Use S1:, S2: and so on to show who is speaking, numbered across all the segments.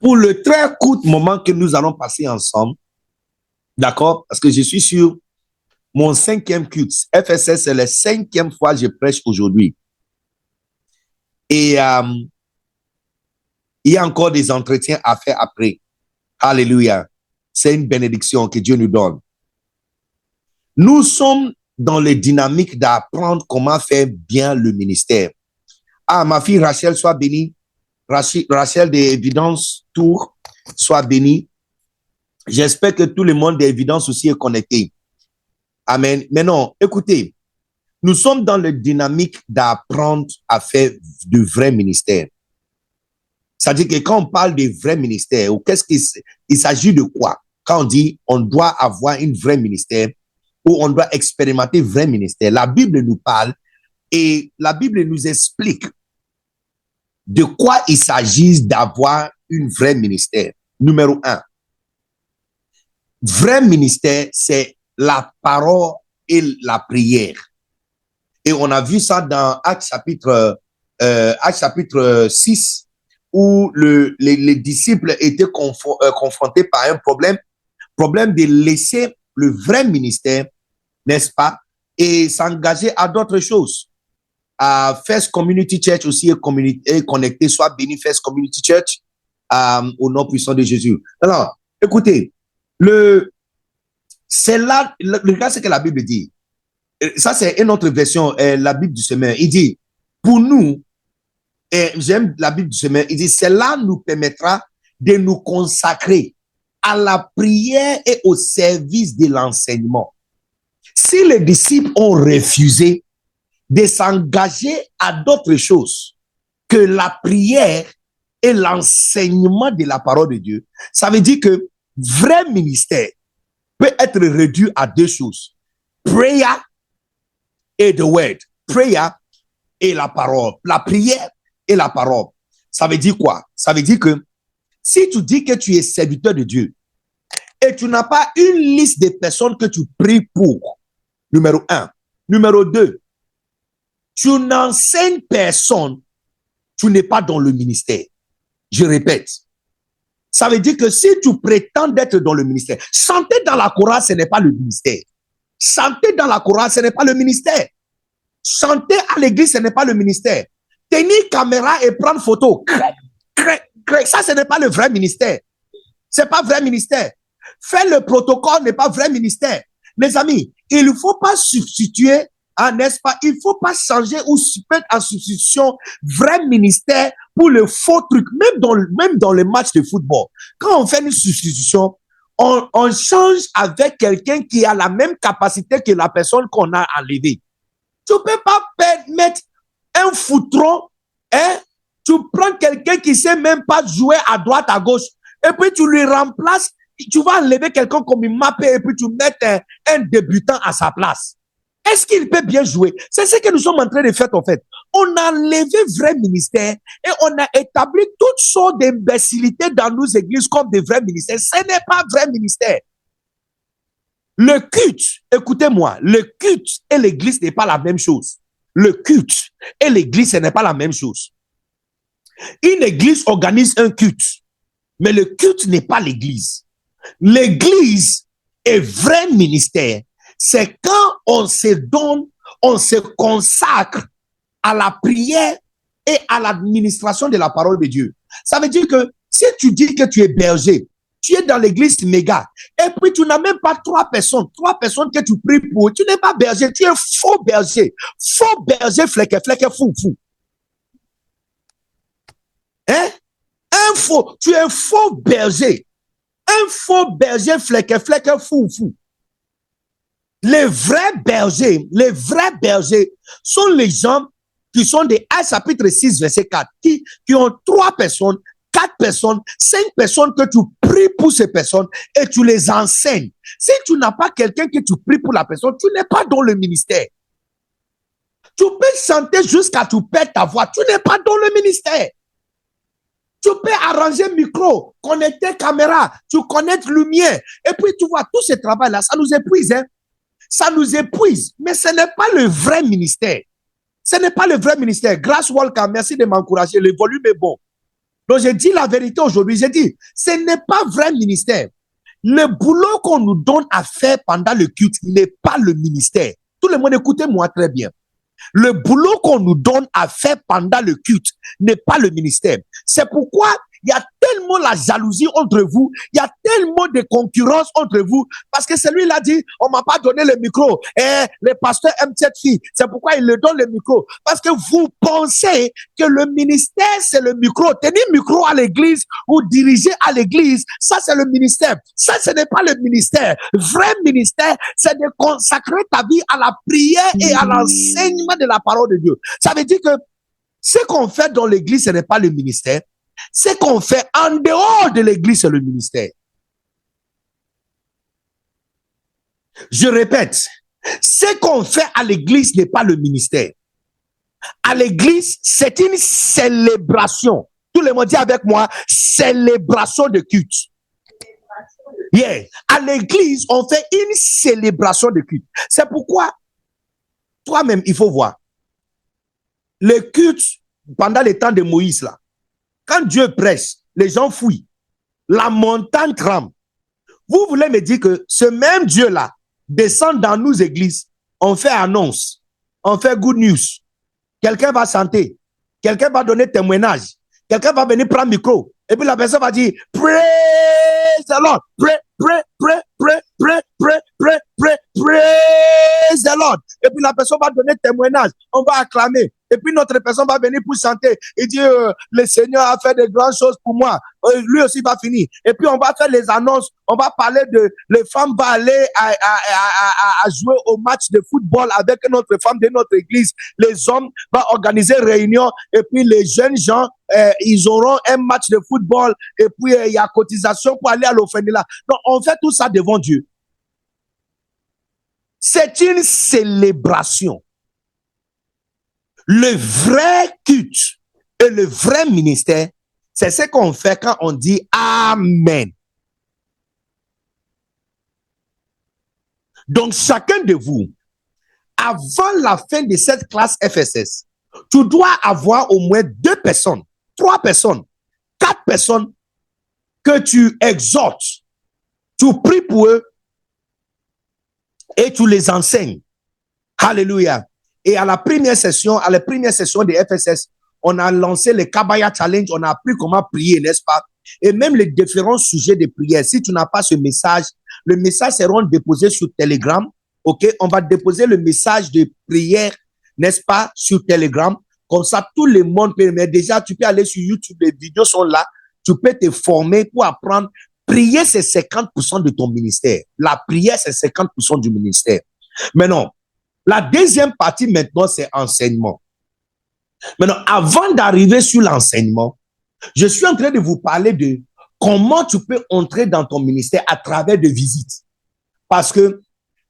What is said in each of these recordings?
S1: pour le très court moment que nous allons passer ensemble, d'accord, parce que je suis sur mon 5e culte. FSS, c'est la 5e fois que je prêche aujourd'hui. Et il y a encore des entretiens à faire après. Alléluia. C'est une bénédiction que Dieu nous donne. Nous sommes dans les dynamiques d'apprendre comment faire bien le ministère. Ah, ma fille Rachel, sois bénie. Rachel d'Évidence Tour, sois bénie. J'espère que tout le monde d'Évidence aussi est connecté. Amen. Mais non, écoutez, nous sommes dans la dynamique d'apprendre à faire de vrais ministères. C'est-à-dire que quand on parle de vrais ministères, ou il s'agit de quoi? Quand on dit on doit avoir une vraie ministère, ou on doit expérimenter vrai ministère, la Bible nous parle et la Bible nous explique de quoi il s'agit d'avoir une vraie ministère. Numéro 1. Vrai ministère, c'est la parole et la prière. Et on a vu ça dans Actes chapitre 6, où les disciples étaient confrontés par un problème de laisser le vrai ministère, n'est-ce pas, et s'engager à d'autres choses. First Community Church aussi est connecté, soit béni First Community Church, au nom puissant de Jésus. Alors, écoutez, c'est là, regardez ce que la Bible dit. Ça, c'est une autre version, la Bible du semeur. Il dit, pour nous, j'aime la Bible du semeur, il dit, cela nous permettra de nous consacrer à la prière et au service de l'enseignement. Si les disciples ont refusé de s'engager à d'autres choses que la prière et l'enseignement de la parole de Dieu, ça veut dire que vrai ministère peut être réduit à 2 choses. Prayer et the word. Prayer et la parole. La prière et la parole. Ça veut dire quoi? Ça veut dire que si tu dis que tu es serviteur de Dieu et tu n'as pas une liste de personnes que tu pries pour, numéro 1. Numéro 2, tu n'enseignes personne, tu n'es pas dans le ministère. Je répète. Ça veut dire que si tu prétends d'être dans le ministère, chanter dans la chorale, ce n'est pas le ministère. Chanter dans la chorale, ce n'est pas le ministère. Chanter à l'église, ce n'est pas le ministère. Tenir caméra et prendre photo, ça, ce n'est pas le vrai ministère. C'est pas vrai ministère. Faire le protocole n'est pas vrai ministère. Mes amis, il ne faut pas substituer, n'est-ce pas? Il ne faut pas changer ou mettre en substitution vrai ministère pour le faux truc. Même dans les matchs de football, quand on fait une substitution, on change avec quelqu'un qui a la même capacité que la personne qu'on a enlevée. Tu ne peux pas mettre un foutron, hein? Tu prends quelqu'un qui ne sait même pas jouer à droite, à gauche, et puis tu lui remplaces. Tu vas enlever quelqu'un comme Mbappé et puis tu mets un débutant à sa place. Est-ce qu'il peut bien jouer? C'est ce que nous sommes en train de faire en fait. On a enlevé vrai ministère et on a établi toutes sortes d'imbécilités dans nos églises comme des vrais ministères. Ce n'est pas vrai ministère. Le culte, écoutez-moi, le culte et l'église n'est pas la même chose. Le culte et l'église, ce n'est pas la même chose. Une église organise un culte, mais le culte n'est pas l'église. L'église est vrai ministère. C'est quand on se donne, on se consacre à la prière et à l'administration de la parole de Dieu. Ça veut dire que si tu dis que tu es berger, tu es dans l'église méga, et puis tu n'as même pas 3 personnes que tu pries pour, tu n'es pas berger, tu es faux berger, fleque, fou. Hein? Tu es faux berger. Un faux berger fleque, fou. Les vrais bergers sont les gens qui sont des Actes chapitre 6, verset 4, qui ont 3 personnes, 4 personnes, 5 personnes que tu pries pour ces personnes et tu les enseignes. Si tu n'as pas quelqu'un que tu pries pour la personne, tu n'es pas dans le ministère. Tu peux chanter jusqu'à tu perds ta voix, tu n'es pas dans le ministère. Tu peux arranger micro, connecter caméra, tu connectes lumière. Et puis tu vois, tout ce travail-là, ça nous épuise. Hein? Ça nous épuise. Mais ce n'est pas le vrai ministère. Ce n'est pas le vrai ministère. Grâce Walker, merci de m'encourager. Le volume est bon. Donc, j'ai dit la vérité aujourd'hui. J'ai dit, ce n'est pas vrai ministère. Le boulot qu'on nous donne à faire pendant le culte n'est pas le ministère. Tout le monde, écoutez-moi très bien. Le boulot qu'on nous donne à faire pendant le culte n'est pas le ministère. C'est pourquoi il y a tellement la jalousie entre vous, il y a tellement de concurrence entre vous, parce que celui-là dit, on m'a pas donné le micro, et le pasteur aime cette fille, c'est pourquoi il le donne le micro, parce que vous pensez que le ministère c'est le micro, tenir micro à l'église ou diriger à l'église, ça c'est le ministère, ça ce n'est pas le ministère. Vrai ministère, c'est de consacrer ta vie à la prière et à l'enseignement de la parole de Dieu. Ça veut dire que ce qu'on fait dans l'église, ce n'est pas le ministère. Ce qu'on fait en dehors de l'église, c'est le ministère. Je répète, ce qu'on fait à l'église n'est pas le ministère. À l'église, c'est une célébration. Tout le monde dit avec moi, célébration de culte. Yeah. À l'église, on fait une célébration de culte. C'est pourquoi, toi-même, il faut voir. Le culte, pendant le temps de Moïse, là, quand Dieu prêche, les gens fuient. La montagne tremble. Vous voulez me dire que ce même Dieu-là descend dans nos églises, on fait annonce, on fait good news. Quelqu'un va chanter, quelqu'un va donner témoignage, quelqu'un va venir prendre le micro, et puis la personne va dire, praise the Lord, praise the Lord. Et puis la personne va donner témoignage, on va acclamer. Et puis notre personne va venir pour chanter et dire le Seigneur a fait de grandes choses pour moi. Lui aussi va finir. Et puis on va faire les annonces. On va parler de les femmes vont aller à jouer au match de football avec notre femme de notre église. Les hommes vont organiser réunion et puis les jeunes gens ils auront un match de football et puis il y a cotisation pour aller à l'orphelinat. Donc on fait tout ça devant Dieu. C'est une célébration. Le vrai culte et le vrai ministère, c'est ce qu'on fait quand on dit Amen. Donc, chacun de vous, avant la fin de cette classe FSS, tu dois avoir au moins 2 personnes, 3 personnes, 4 personnes que tu exhortes, tu pries pour eux et tu les enseignes. Alléluia. Et à la première session des FSS, on a lancé le Kabaya Challenge, on a appris comment prier, n'est-ce pas? Et même les différents sujets de prière. Si tu n'as pas ce message, le message sera déposé sur Telegram. Ok, on va déposer le message de prière, n'est-ce pas, sur Telegram. Comme ça, tout le monde peut. Mais déjà, tu peux aller sur YouTube, les vidéos sont là. Tu peux te former pour apprendre. Prier, c'est 50% de ton ministère. La prière, c'est 50% du ministère. Maintenant, la deuxième partie maintenant, c'est enseignement. Maintenant, avant d'arriver sur l'enseignement, je suis en train de vous parler de comment tu peux entrer dans ton ministère à travers des visites. Parce que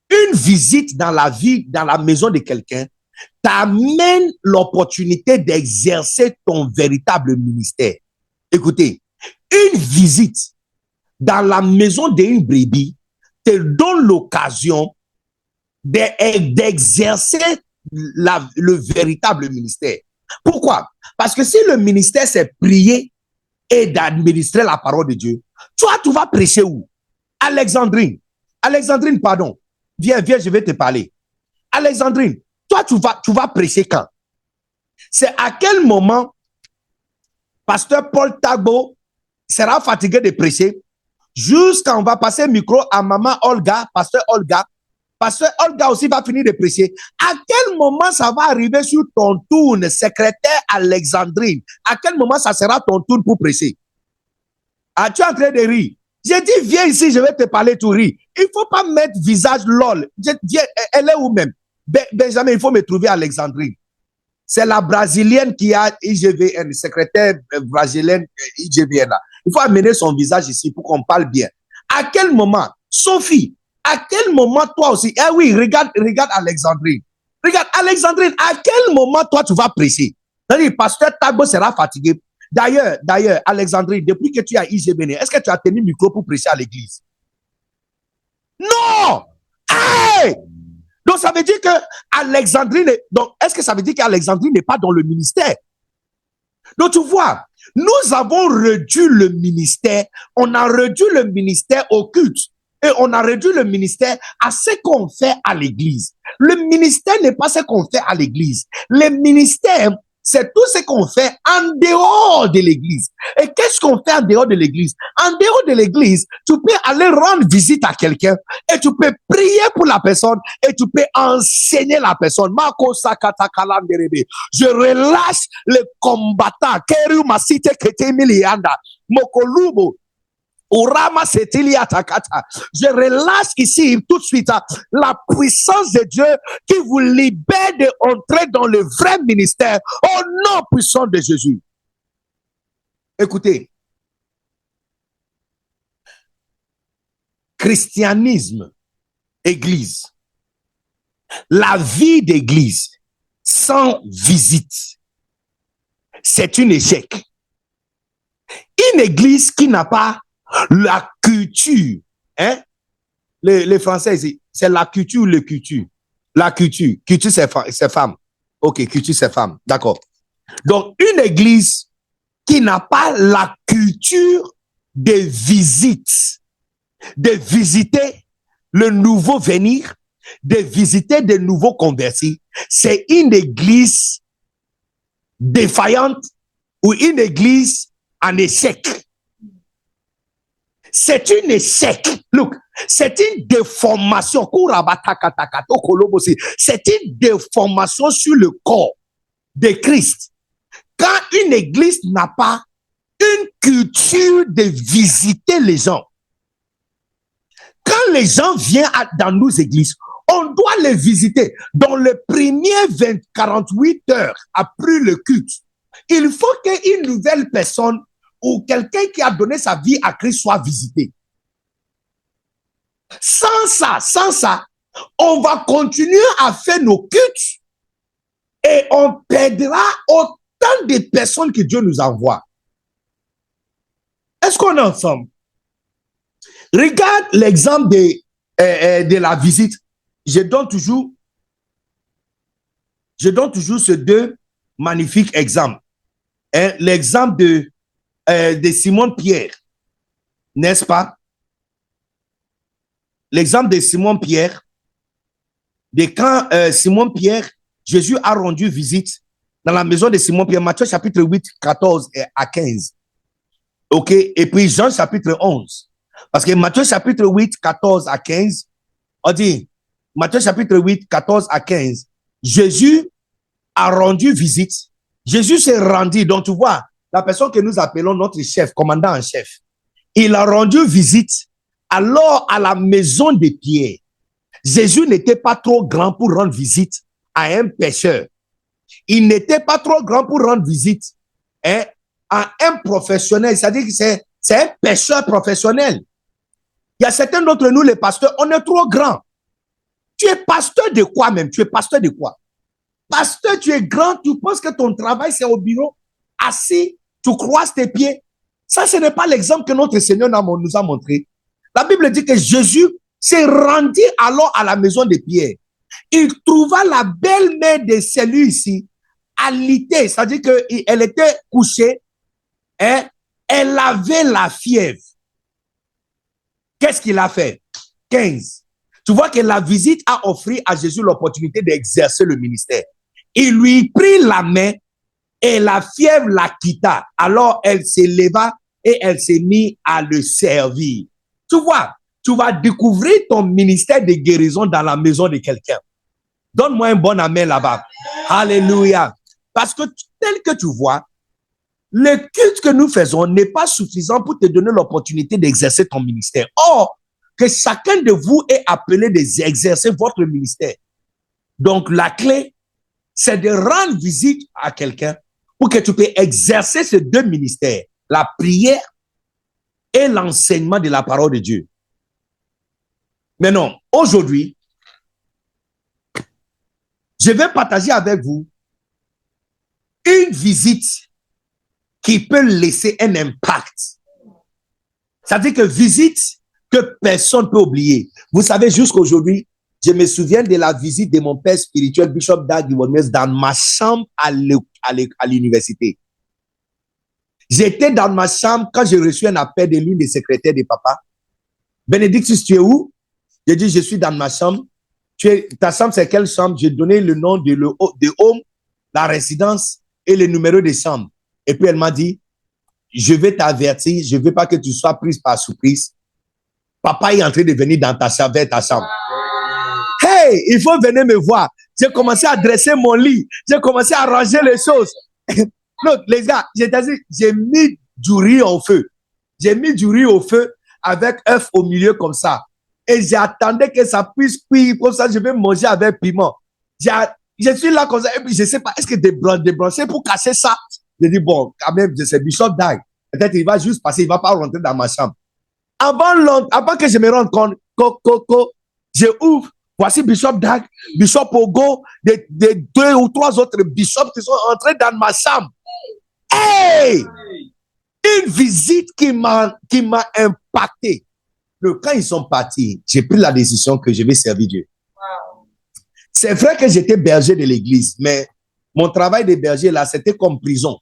S1: une visite dans la vie, dans la maison de quelqu'un, t'amène l'opportunité d'exercer ton véritable ministère. Écoutez, une visite dans la maison d'une brebis te donne l'occasion d'exercer le véritable ministère. Pourquoi? Parce que si le ministère c'est prier et d'administrer la parole de Dieu, toi tu vas prêcher où? Alexandrine, pardon. Viens, je vais te parler. Alexandrine, toi tu vas prêcher quand? C'est à quel moment pasteur Paul Tagbo sera fatigué de prêcher jusqu'à on va passer le micro à maman Olga, pasteur Olga. Pasteur Olga aussi va finir de prêcher. À quel moment ça va arriver sur ton tour, secrétaire Alexandrine? À quel moment ça sera ton tour pour prêcher? Ah, tu es en train de rire. J'ai dit, viens ici, je vais te parler, tu ris. Il ne faut pas mettre visage lol. Viens, elle est où même? Benjamin, il faut me trouver Alexandrine. C'est la brésilienne qui a IGVN, secrétaire brésilienne IGVN. Là. Il faut amener son visage ici pour qu'on parle bien. À quel moment? Sophie, à quel moment toi aussi? Eh oui, regarde Alexandrine. Regarde Alexandrine, à quel moment toi tu vas prêcher? C'est-à-dire, pasteur Tagbo sera fatigué. D'ailleurs, Alexandrine, depuis que tu as IGBN, est-ce que tu as tenu le micro pour prêcher à l'église? Non! Hey! Donc, ça veut dire que Alexandrine, donc, est-ce que ça veut dire qu'Alexandrine n'est pas dans le ministère? Donc tu vois, nous avons réduit le ministère, on a réduit le ministère au culte et on a réduit le ministère à ce qu'on fait à l'église. Le ministère n'est pas ce qu'on fait à l'église. Le ministère, c'est tout ce qu'on fait en dehors de l'église. Et qu'est-ce qu'on fait en dehors de l'église? En dehors de l'église, tu peux aller rendre visite à quelqu'un et tu peux prier pour la personne et tu peux enseigner la personne. Je relâche les combattants. Keru masite ketemilianda. Mokolubo. Urama setilia takata. Je relâche ici tout de suite la puissance de Dieu qui vous libère d'entrer dans le vrai ministère au nom puissant de Jésus. Écoutez, christianisme, église, la vie d'église sans visite, c'est un échec. Une église qui n'a pas la culture, hein? Les Français ici, c'est la culture ou le culture? La culture. Culture, c'est femme. Ok, culture, c'est femme. D'accord. Donc, une église qui n'a pas la culture de visite, de visiter le nouveau venir, de visiter de nouveaux convertis, c'est une église défaillante ou une église en échec. C'est un échec. Look, c'est une déformation. C'est une déformation sur le corps de Christ. Quand une église n'a pas une culture de visiter les gens, quand les gens viennent dans nos églises, on doit les visiter. Dans les premières 48 heures après le culte, il faut qu'une nouvelle personne ou quelqu'un qui a donné sa vie à Christ soit visité. Sans ça, on va continuer à faire nos cultes et on perdra autant de personnes que Dieu nous envoie. Est-ce qu'on est ensemble? Regarde l'exemple de la visite. Je donne toujours ces deux magnifiques exemples. L'exemple de Simon-Pierre, n'est-ce pas? L'exemple de Simon-Pierre, de quand Simon-Pierre, Jésus a rendu visite dans la maison de Simon-Pierre, Matthieu chapitre 8, 14 à 15. Ok? Et puis Jean chapitre 11. Parce que Matthieu chapitre 8, 14 à 15, on dit, Matthieu chapitre 8, 14 à 15, Jésus a rendu visite. Jésus s'est rendu, donc tu vois, la personne que nous appelons notre chef, commandant en chef, il a rendu visite alors à la maison de Pierre. Jésus n'était pas trop grand pour rendre visite à un pécheur. Il n'était pas trop grand pour rendre visite à un professionnel. C'est-à-dire que c'est un pécheur professionnel. Il y a certains d'entre nous, les pasteurs, on est trop grand. Tu es pasteur de quoi même? Tu es pasteur de quoi? Pasteur, tu es grand, tu penses que ton travail, c'est au bureau, assis, tu croises tes pieds. Ça, ce n'est pas l'exemple que notre Seigneur nous a montré. La Bible dit que Jésus s'est rendu alors à la maison de Pierre. Il trouva la belle-mère de celui-ci alitée, c'est-à-dire qu'elle était couchée, elle avait la fièvre. Qu'est-ce qu'il a fait? 15. Tu vois que la visite a offert à Jésus l'opportunité d'exercer le ministère. Il lui prit la main et la fièvre la quitta. Alors elle s'éleva et elle s'est mise à le servir. Tu vois, tu vas découvrir ton ministère de guérison dans la maison de quelqu'un. Donne-moi un bon amen là-bas. Alléluia. Parce que tel que tu vois, le culte que nous faisons n'est pas suffisant pour te donner l'opportunité d'exercer ton ministère. Or, que chacun de vous est appelé d'exercer votre ministère. Donc, la clé, c'est de rendre visite à quelqu'un pour que tu puisses exercer ces deux ministères, la prière et l'enseignement de la parole de Dieu. Mais non, aujourd'hui, je vais partager avec vous une visite qui peut laisser un impact. C'est-à-dire que visite que personne ne peut oublier. Vous savez, jusqu'aujourd'hui, je me souviens de la visite de mon père spirituel, Bishop Dag Iwones, dans ma chambre à l'université. J'étais dans ma chambre quand j'ai reçu un appel de l'une des secrétaires de papa. Bénédictus, tu es où? J'ai dit, je suis dans ma chambre. Ta chambre, c'est quelle chambre? J'ai donné le nom de home, la résidence et le numéro de chambre. Et puis elle m'a dit, je vais t'avertir, je ne veux pas que tu sois prise par surprise. Papa est en train de venir dans ta chambre, vers ta chambre. Hey, il faut venir me voir. J'ai commencé à dresser mon lit. J'ai commencé à ranger les choses. Non, les gars, j'ai mis du riz au feu. J'ai mis du riz au feu avec œuf au milieu comme ça. Et j'attendais que ça puisse cuire comme ça. Je vais manger avec piment. Je suis là comme ça. Et puis, je ne sais pas, est-ce que débrancher pour cacher ça? J'ai dit, bon, quand même, c'est Bishop Dag. Peut-être qu'il va juste passer, il ne va pas rentrer dans ma chambre. Avant que je me rende compte, je ouvre. Voici Bishop Dag, Bishop Ogo, des 2 ou 3 autres bishops qui sont entrés dans ma chambre. Hey! Une visite qui m'a impacté. Quand ils sont partis, j'ai pris la décision que je vais servir Dieu. Wow. C'est vrai que j'étais berger de l'église, mais mon travail de berger là, c'était comme prison.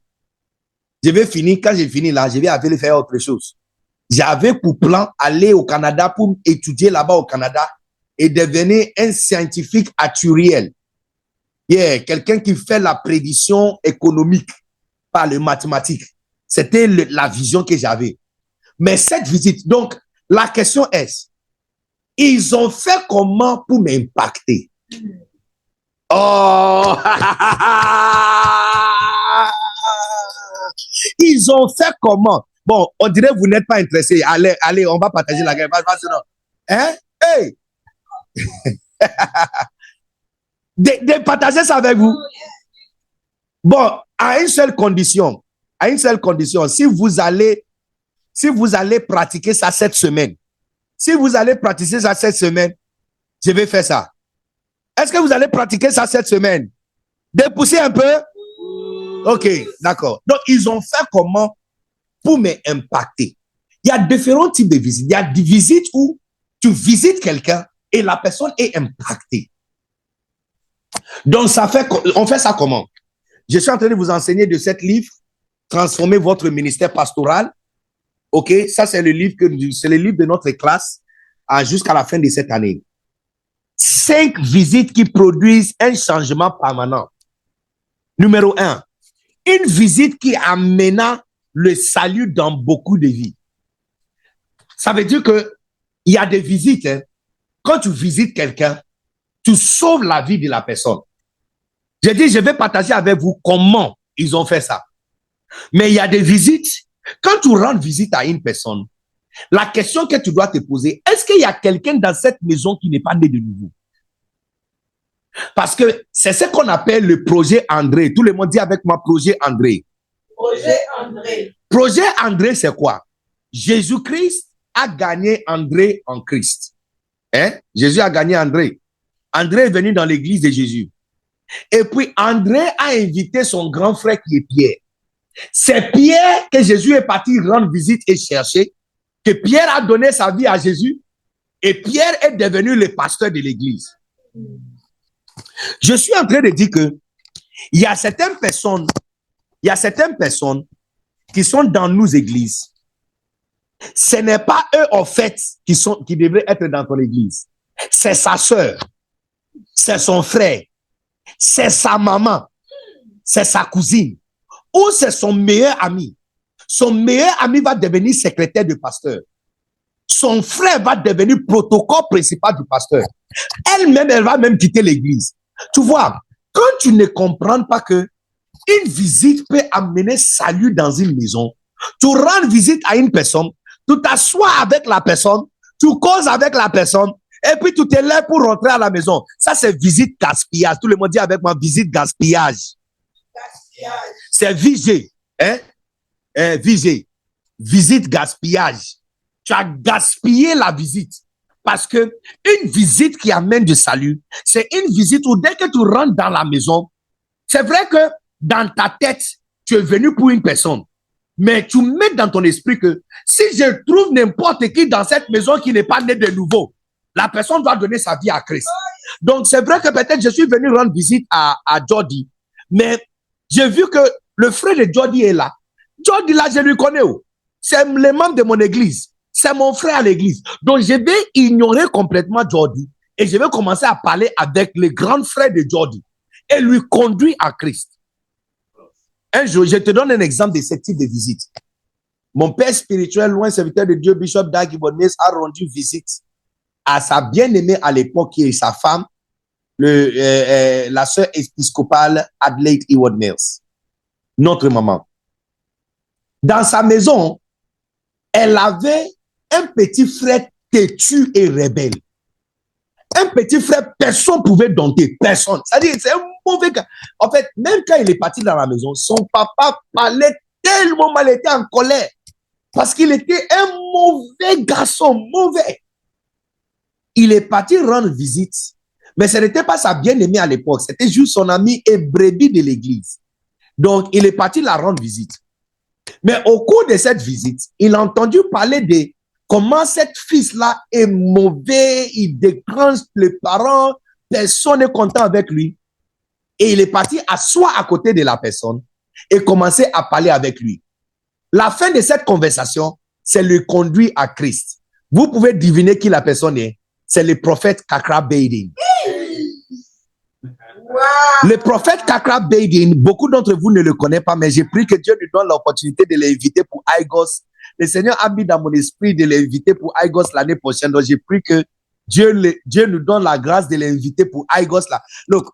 S1: Quand j'ai fini là, je vais aller faire autre chose. J'avais pour plan aller au Canada pour étudier là-bas au Canada et devenir un scientifique actuariel. Quelqu'un qui fait la prédiction économique par les mathématiques. C'était la vision que j'avais. Mais cette visite, donc, la question est, ils ont fait comment pour m'impacter? Oh! Ils ont fait comment? Bon, on dirait que vous n'êtes pas intéressé. Allez, on va partager la guerre. Hein? Hey! de partager ça avec vous. Bon, à une seule condition, si vous allez pratiquer ça cette semaine, je vais faire ça. Est-ce que vous allez pratiquer ça cette semaine? Dépousser un peu? Ok, d'accord. Donc, ils ont fait comment pour m'impacter? Il y a différents types de visites. Il y a des visites où tu visites quelqu'un et la personne est impactée. Donc, on fait ça comment? Je suis en train de vous enseigner de cet livre, Transformer votre ministère pastoral. Ok, ça c'est le livre de notre classe jusqu'à la fin de cette année. 5 visites qui produisent un changement permanent. Numéro 1, une visite qui amena le salut dans beaucoup de vies. Ça veut dire que il y a des visites. Quand tu visites quelqu'un, tu sauves la vie de la personne. J'ai dit, je vais partager avec vous comment ils ont fait ça. Mais il y a des visites. Quand tu rends visite à une personne, la question que tu dois te poser, est-ce qu'il y a quelqu'un dans cette maison qui n'est pas né de nouveau? Parce que c'est ce qu'on appelle le projet André. Tout le monde dit avec moi, projet André.
S2: Projet André.
S1: Projet André, c'est quoi? Jésus-Christ a gagné André en Christ. Jésus a gagné André. André est venu dans l'église de Jésus. Et puis André a invité son grand frère qui est Pierre. C'est Pierre que Jésus est parti rendre visite et chercher, que Pierre a donné sa vie à Jésus, et Pierre est devenu le pasteur de l'église. Je suis en train de dire que il y a certaines personnes qui sont dans nos églises. Ce n'est pas eux, en fait, qui devraient être dans ton église. C'est sa sœur, c'est son frère, c'est sa maman, c'est sa cousine, ou c'est son meilleur ami. Son meilleur ami va devenir secrétaire du pasteur. Son frère va devenir protocole principal du pasteur. Elle-même, elle va même quitter l'église. Tu vois, quand tu ne comprends pas que une visite peut amener salut dans une maison, tu rends visite à une personne, tu t'assois avec la personne, tu causes avec la personne, et puis tu te lèves pour rentrer à la maison. Ça, c'est visite gaspillage. Tout le monde dit avec moi, visite gaspillage. C'est visé. Visé. Visite gaspillage. Tu as gaspillé la visite. Parce que une visite qui amène du salut, c'est une visite où dès que tu rentres dans la maison, c'est vrai que dans ta tête, tu es venu pour une personne. Mais tu mets dans ton esprit que si je trouve n'importe qui dans cette maison qui n'est pas né de nouveau, la personne doit donner sa vie à Christ. Donc, c'est vrai que peut-être je suis venu rendre visite à Jordi, mais j'ai vu que le frère de Jordi est là. Jordi là, je lui connais. C'est les membres de mon église. C'est mon frère à l'église. Donc, je vais ignorer complètement Jordi et je vais commencer à parler avec les grands frères de Jordi et lui conduire à Christ. Un jour, je te donne un exemple de ce type de visite. Mon père spirituel, loin serviteur de Dieu, Bishop Dag Ibonnes, a rendu visite à sa bien-aimée à l'époque, qui est sa femme, la sœur épiscopale Adelaide Eward Mills, notre maman. Dans sa maison, elle avait un petit frère têtu et rebelle. Un petit frère, personne ne pouvait dompter, personne. C'est-à-dire, c'est un mauvais gars. En fait, même quand il est parti dans la maison, son papa parlait tellement mal, il était en colère. Parce qu'il était un mauvais garçon, mauvais. Il est parti rendre visite. Mais ce n'était pas sa bien-aimée à l'époque, c'était juste son ami et brebis de l'église. Donc, il est parti la rendre visite. Mais au cours de cette visite, il a entendu parler de comment cette fils-là est mauvais, il dérange les parents, personne n'est content avec lui. Et il est parti asseoir à côté de la personne et commencer à parler avec lui. La fin de cette conversation, c'est le conduire à Christ. Vous pouvez deviner qui la personne est. C'est le prophète Kakra Beidin. Wow. Le prophète Kakra Beidin, beaucoup d'entre vous ne le connaissent pas, mais j'ai pris que Dieu nous donne l'opportunité de l'inviter pour Aigos. Le Seigneur a mis dans mon esprit de l'inviter pour Aigos l'année prochaine. Donc j'ai pris que Dieu nous donne la grâce de l'inviter pour Aigos là. Donc,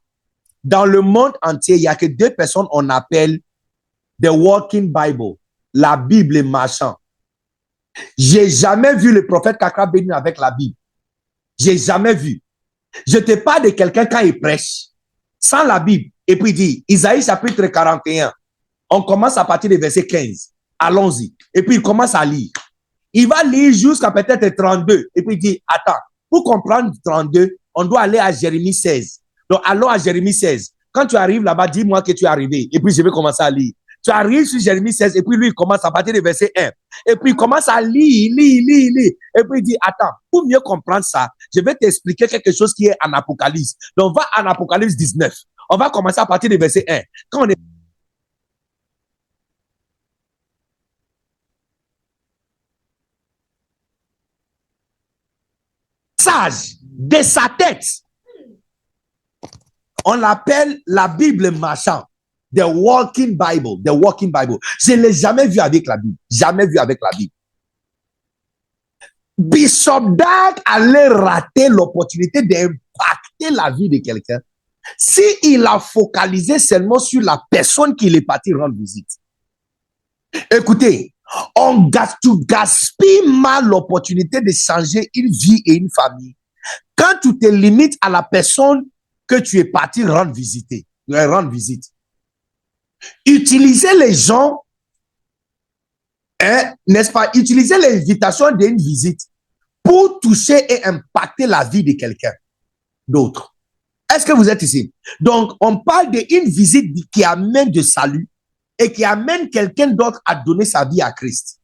S1: dans le monde entier, il n'y a que 2 personnes qu'on appelle The Walking Bible, la Bible marchand. J'ai jamais vu le prophète Kakra Beidin avec la Bible. J'ai jamais vu. Je te parle de quelqu'un quand il prêche, sans la Bible, et puis il dit, Isaïe chapitre 41, on commence à partir du verset 15. Allons-y. Et puis il commence à lire. Il va lire jusqu'à peut-être 32. Et puis il dit, attends, pour comprendre 32, on doit aller à Jérémie 16. Donc allons à Jérémie 16. Quand tu arrives là-bas, dis-moi que tu es arrivé. Et puis je vais commencer à lire. Tu arrives sur Jérémie 16 et puis lui, il commence à partir du verset 1. Et puis il commence à lire. Et puis il dit, attends, pour mieux comprendre ça, je vais t'expliquer quelque chose qui est en Apocalypse. Donc va en Apocalypse 19. On va commencer à partir du verset 1. Quand on est sage de sa tête, on l'appelle la Bible marchand. The Walking Bible. The Walking Bible. Je ne l'ai jamais vu avec la Bible. Jamais vu avec la Bible. Bishop Dag allait rater l'opportunité d'impacter la vie de quelqu'un s'il a focalisé seulement sur la personne qu'il est parti rendre visite. Écoutez, tu gaspilles mal l'opportunité de changer une vie et une famille quand tu te limites à la personne que tu es parti rendre visite. Utiliser les gens, n'est-ce pas, utiliser l'invitation d'une visite pour toucher et impacter la vie de quelqu'un d'autre. Est-ce que vous êtes ici? Donc, on parle d'une visite qui amène de salut et qui amène quelqu'un d'autre à donner sa vie à Christ.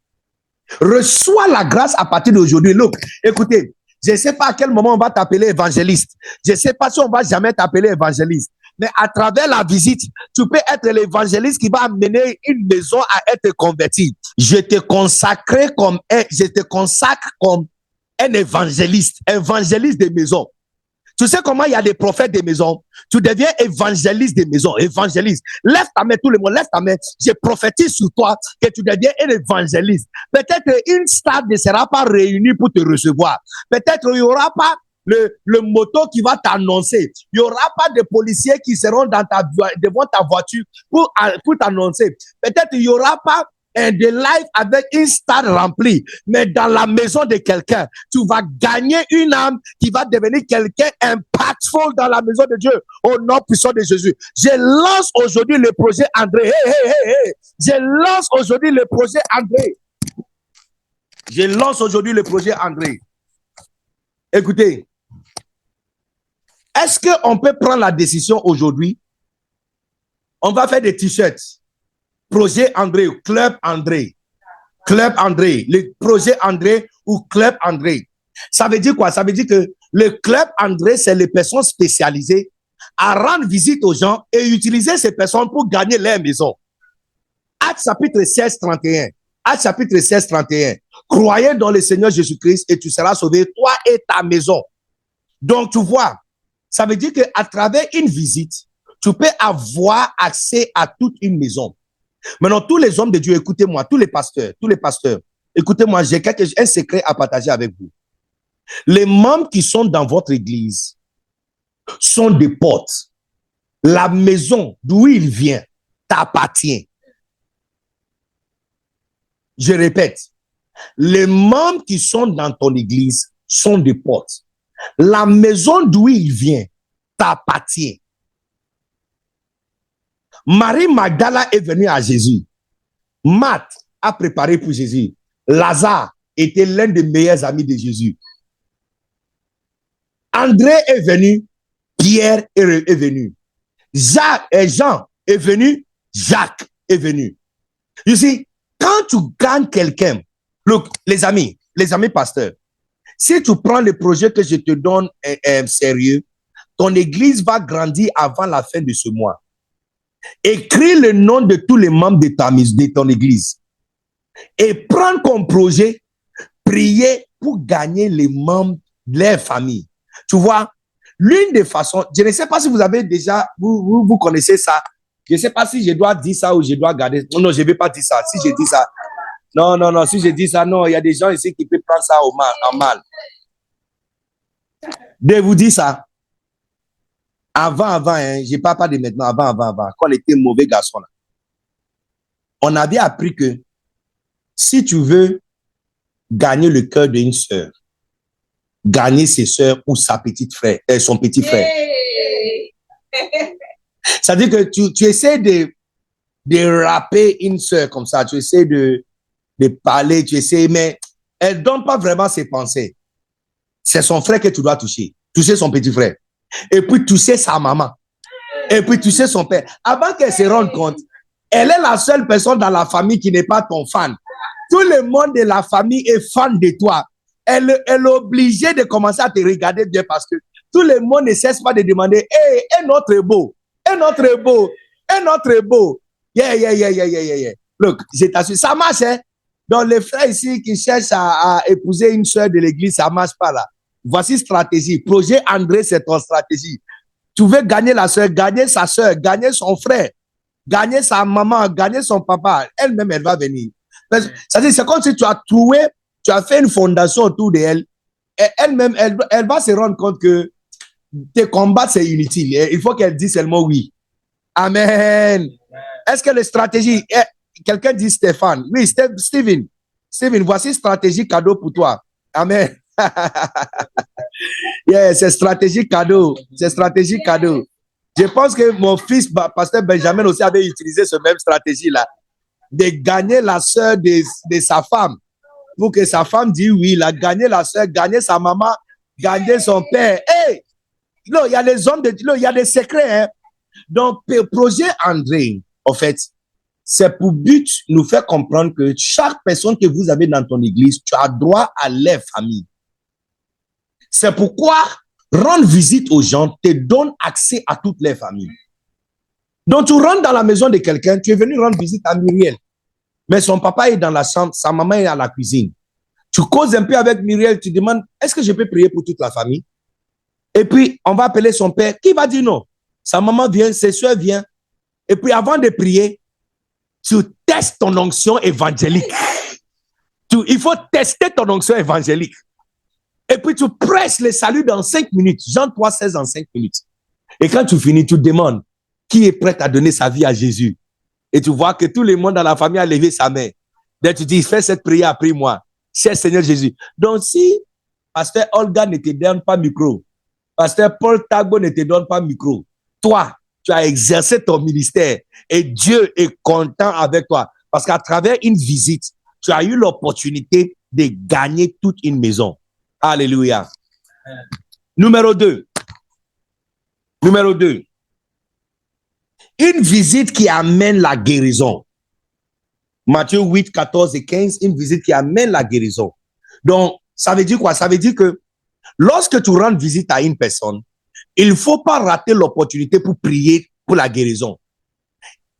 S1: Reçois la grâce à partir d'aujourd'hui. Look, écoutez, je ne sais pas à quel moment on va t'appeler évangéliste. Je ne sais pas si on va jamais t'appeler évangéliste. Mais à travers la visite, tu peux être l'évangéliste qui va amener une maison à être convertie. Je te consacre comme un évangéliste des maisons. Tu sais comment il y a des prophètes des maisons? Tu deviens évangéliste des maisons. Évangéliste. Lève ta main, tout le monde, lève ta main. Je prophétise sur toi que tu deviens un évangéliste. Peut-être une stade ne sera pas réunie pour te recevoir. Peut-être il n'y aura pas le moto qui va t'annoncer. Il n'y aura pas de policiers qui seront devant ta voiture pour t'annoncer. Peut-être il n'y aura pas de live avec une stade remplie, mais dans la maison de quelqu'un, tu vas gagner une âme qui va devenir quelqu'un impactful dans la maison de Dieu, au nom puissant de Jésus. Je lance aujourd'hui le projet André. Je lance aujourd'hui le projet André. Je lance aujourd'hui le projet André. Écoutez, est-ce qu'on peut prendre la décision aujourd'hui? On va faire des t-shirts. Projet André, Club André. Club André. Le projet André ou Club André. Ça veut dire quoi? Ça veut dire que le Club André, c'est les personnes spécialisées à rendre visite aux gens et utiliser ces personnes pour gagner leur maison. Actes chapitre 16, 31. Actes chapitre 16, 31. Croyez dans le Seigneur Jésus-Christ et tu seras sauvé, toi et ta maison. Donc, tu vois, ça veut dire qu'à travers une visite, tu peux avoir accès à toute une maison. Maintenant, tous les hommes de Dieu, écoutez-moi, tous les pasteurs, écoutez-moi, j'ai un secret à partager avec vous. Les membres qui sont dans votre église sont des portes. La maison d'où il vient t'appartient. Je répète, les membres qui sont dans ton église sont des portes. La maison d'où il vient t'appartient. Marie Magdala est venue à Jésus. Marthe a préparé pour Jésus. Lazare était l'un des meilleurs amis de Jésus. André est venu. Pierre est venu. Jean est venu. Jacques est venu. You see, quand tu gagnes quelqu'un, look, les amis pasteurs, si tu prends le projet que je te donne sérieux, ton église va grandir avant la fin de ce mois. Écris le nom de tous les membres de ton église et prends comme projet, prier pour gagner les membres de leur famille. Tu vois, l'une des façons, je ne sais pas si vous avez déjà, vous connaissez ça. Je ne sais pas si je dois dire ça ou je dois garder. Non, je ne vais pas dire ça. Si je dis ça, non, si je dis ça, non, il y a des gens ici qui peuvent prendre ça en mal. De vous dire ça. Avant, je ne parle pas de maintenant, avant, quand on était mauvais garçon, là, on avait appris que si tu veux gagner le cœur d'une sœur, gagner ses sœurs ou sa petite frère, son petit frère. C'est-à-dire que tu essaies de rapper une sœur comme ça, tu essaies de parler, mais elle ne donne pas vraiment ses pensées. C'est son frère que tu dois toucher son petit frère. Et puis toucher sa maman. Et puis toucher son père. Avant qu'elle se rende compte, elle est la seule personne dans la famille qui n'est pas ton fan. Tout le monde de la famille est fan de toi. Elle est obligée de commencer à te regarder bien parce que tout le monde ne cesse pas de demander, hey, un autre est beau. Yeah. Look, je t'assure, ça marche, hein. Donc, les frères ici qui cherchent à épouser une soeur de l'église, ça marche pas là. Voici stratégie. Projet André, c'est ton stratégie. Tu veux gagner la soeur, gagner sa soeur, gagner son frère, gagner sa maman, gagner son papa. Elle-même, elle va venir. C'est-à-dire, c'est comme si tu as fait une fondation autour d'elle. Elle-même, elle va se rendre compte que tes combats, c'est inutile. Il faut qu'elle dise seulement oui. Amen. Est-ce que les stratégies... Quelqu'un dit Stéphane. Oui, Steven, voici stratégie cadeau pour toi. Amen. Yeah, c'est stratégie cadeau. Je pense que mon fils, pasteur Benjamin, aussi avait utilisé ce même stratégie-là. De gagner la sœur de sa femme. Pour que sa femme dise oui. Il a gagné la sœur, gagner sa maman, gagner son père. Hey! Non, il y a les hommes il y a des secrets. Hein? Donc, projet André, en fait, c'est pour but nous faire comprendre que chaque personne que vous avez dans ton église, tu as droit à leur famille. C'est pourquoi rendre visite aux gens te donne accès à toutes les familles. Donc, tu rentres dans la maison de quelqu'un, tu es venu rendre visite à Muriel. Mais son papa est dans la chambre, sa maman est à la cuisine. Tu causes un peu avec Muriel, tu demandes, est-ce que je peux prier pour toute la famille? Et puis, on va appeler son père, qui va dire non? Sa maman vient, ses soeurs viennent. Et puis, avant de prier, tu testes ton onction évangélique. Il faut tester ton onction évangélique. Et puis, tu presses le salut dans 5 minutes. Jean 3, 16 en 5 minutes. Et quand tu finis, tu demandes qui est prêt à donner sa vie à Jésus. Et tu vois que tout le monde dans la famille a levé sa main. Donc, tu dis, fais cette prière après moi. Cher Seigneur Jésus. Donc, si Pasteur Olga ne te donne pas micro, Pasteur Paul Tagbo ne te donne pas micro, toi, tu as exercé ton ministère et Dieu est content avec toi. Parce qu'à travers une visite, tu as eu l'opportunité de gagner toute une maison. Alléluia. Numéro 2. Une visite qui amène la guérison. Matthieu 8, 14 et 15, une visite qui amène la guérison. Donc, ça veut dire quoi? Ça veut dire que lorsque tu rends visite à une personne, il ne faut pas rater l'opportunité pour prier pour la guérison.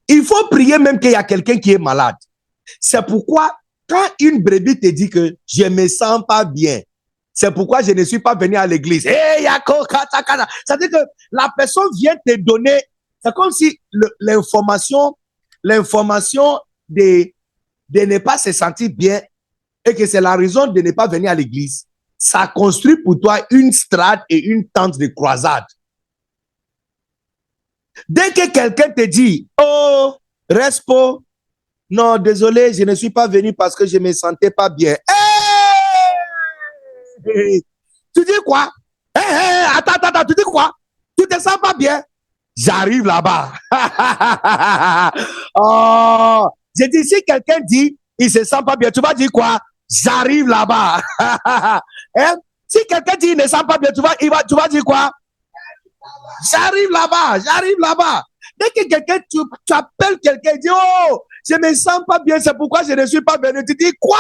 S1: Il faut prier même qu'il y a quelqu'un qui est malade. C'est pourquoi, quand une brebis te dit que je ne me sens pas bien, c'est pourquoi je ne suis pas venu à l'église. Hey, c'est-à-dire que la personne vient te donner, c'est comme si l'information de ne pas se sentir bien et que c'est la raison de ne pas venir à l'église. Ça construit pour toi une strate et une tente de croisade. Dès que quelqu'un te dit, oh, Respo, non, désolé, je ne suis pas venu parce que je ne me sentais pas bien. Hey! Tu dis quoi? Hey, attends, tu dis quoi? Tu te sens pas bien? J'arrive là-bas. Oh, j'ai dit, si quelqu'un dit, il se sent pas bien, tu vas dire quoi? J'arrive là-bas. Hein? Si quelqu'un dit, il ne se sent pas bien, tu vas dire quoi? J'arrive là-bas. Dès que quelqu'un, tu appelles quelqu'un, il dit, oh, je me sens pas bien, c'est pourquoi je ne suis pas venu. Tu dis, quoi?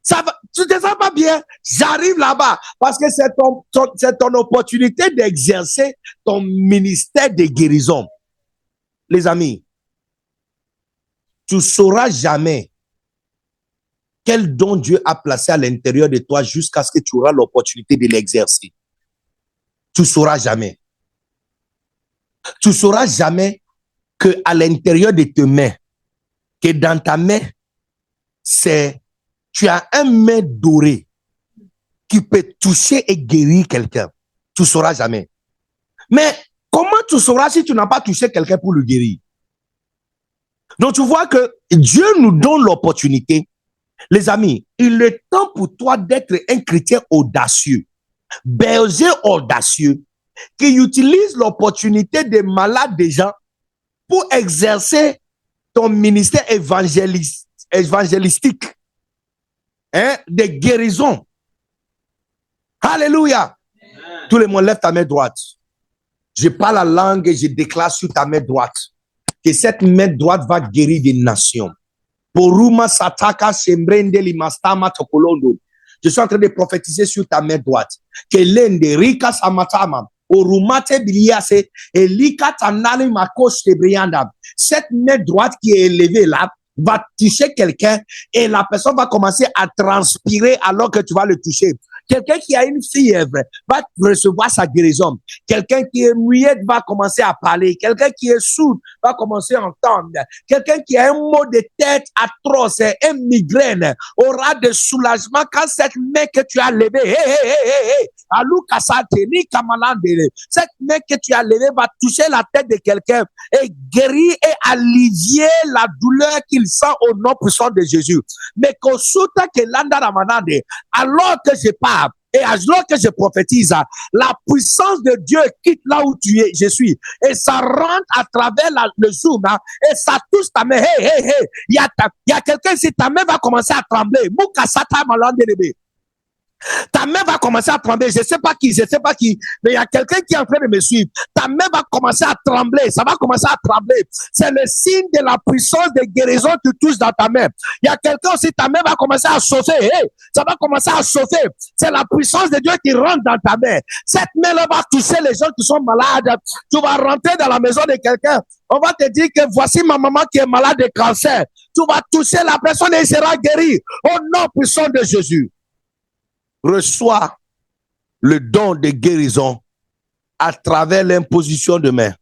S1: Ça va, tu te sens pas bien? J'arrive là-bas. Parce que c'est ton opportunité d'exercer ton ministère de guérison. Les amis, tu sauras jamais quel don Dieu a placé à l'intérieur de toi jusqu'à ce que tu auras l'opportunité de l'exercer. Tu sauras jamais. Tu sauras jamais que à l'intérieur de tes mains, que dans ta main, tu as un main doré qui peut toucher et guérir quelqu'un. Tu sauras jamais. Mais comment tu sauras si tu n'as pas touché quelqu'un pour le guérir? Donc tu vois que Dieu nous donne l'opportunité. Les amis, il est temps pour toi d'être un chrétien audacieux, berger audacieux, qui utilise l'opportunité des malades des gens pour exercer ton ministère évangélistique, hein, de guérison. Alléluia. Amen. Tout le monde lève ta main droite. Je parle la langue et je déclare sur ta main droite que cette main droite va guérir des nations. Poruma sataka sembrende limastama tokolondo. Je suis en train de prophétiser sur ta main droite que l'ende rika samatama orumate biliase elika tanali makos tebrianda. Cette main droite qui est élevée là va toucher quelqu'un et la personne va commencer à transpirer alors que tu vas le toucher. Quelqu'un qui a une fièvre va recevoir sa guérison. Quelqu'un qui est muet va commencer à parler. Quelqu'un qui est sourd va commencer à entendre. Quelqu'un qui a un mot de tête atroce, une migraine, aura de soulagement quand cette main que tu as levée, cette main que tu as levée va toucher la tête de quelqu'un et guérir et allevier la douleur qu'il sent au nom puissant de Jésus. Mais alors que je parle, et alors que je prophétise, la puissance de Dieu quitte là où je suis, et ça rentre à travers le zoom, et ça touche ta main. Il y a quelqu'un ici, ta main va commencer à trembler. Ta main va commencer à trembler. Je sais pas qui, mais il y a quelqu'un qui est en train de me suivre. Ta main va commencer à trembler. Ça va commencer à trembler. C'est le signe de la puissance de guérison que tu touches dans ta main. Il y a quelqu'un aussi, ta main va commencer à chauffer. Ça va commencer à chauffer. C'est la puissance de Dieu qui rentre dans ta main. Cette main-là va toucher les gens qui sont malades. Tu vas rentrer dans la maison de quelqu'un. On va te dire que voici ma maman qui est malade de cancer. Tu vas toucher la personne et elle sera guérie. Au nom puissant de Jésus. Reçois le don de guérison à travers l'imposition de main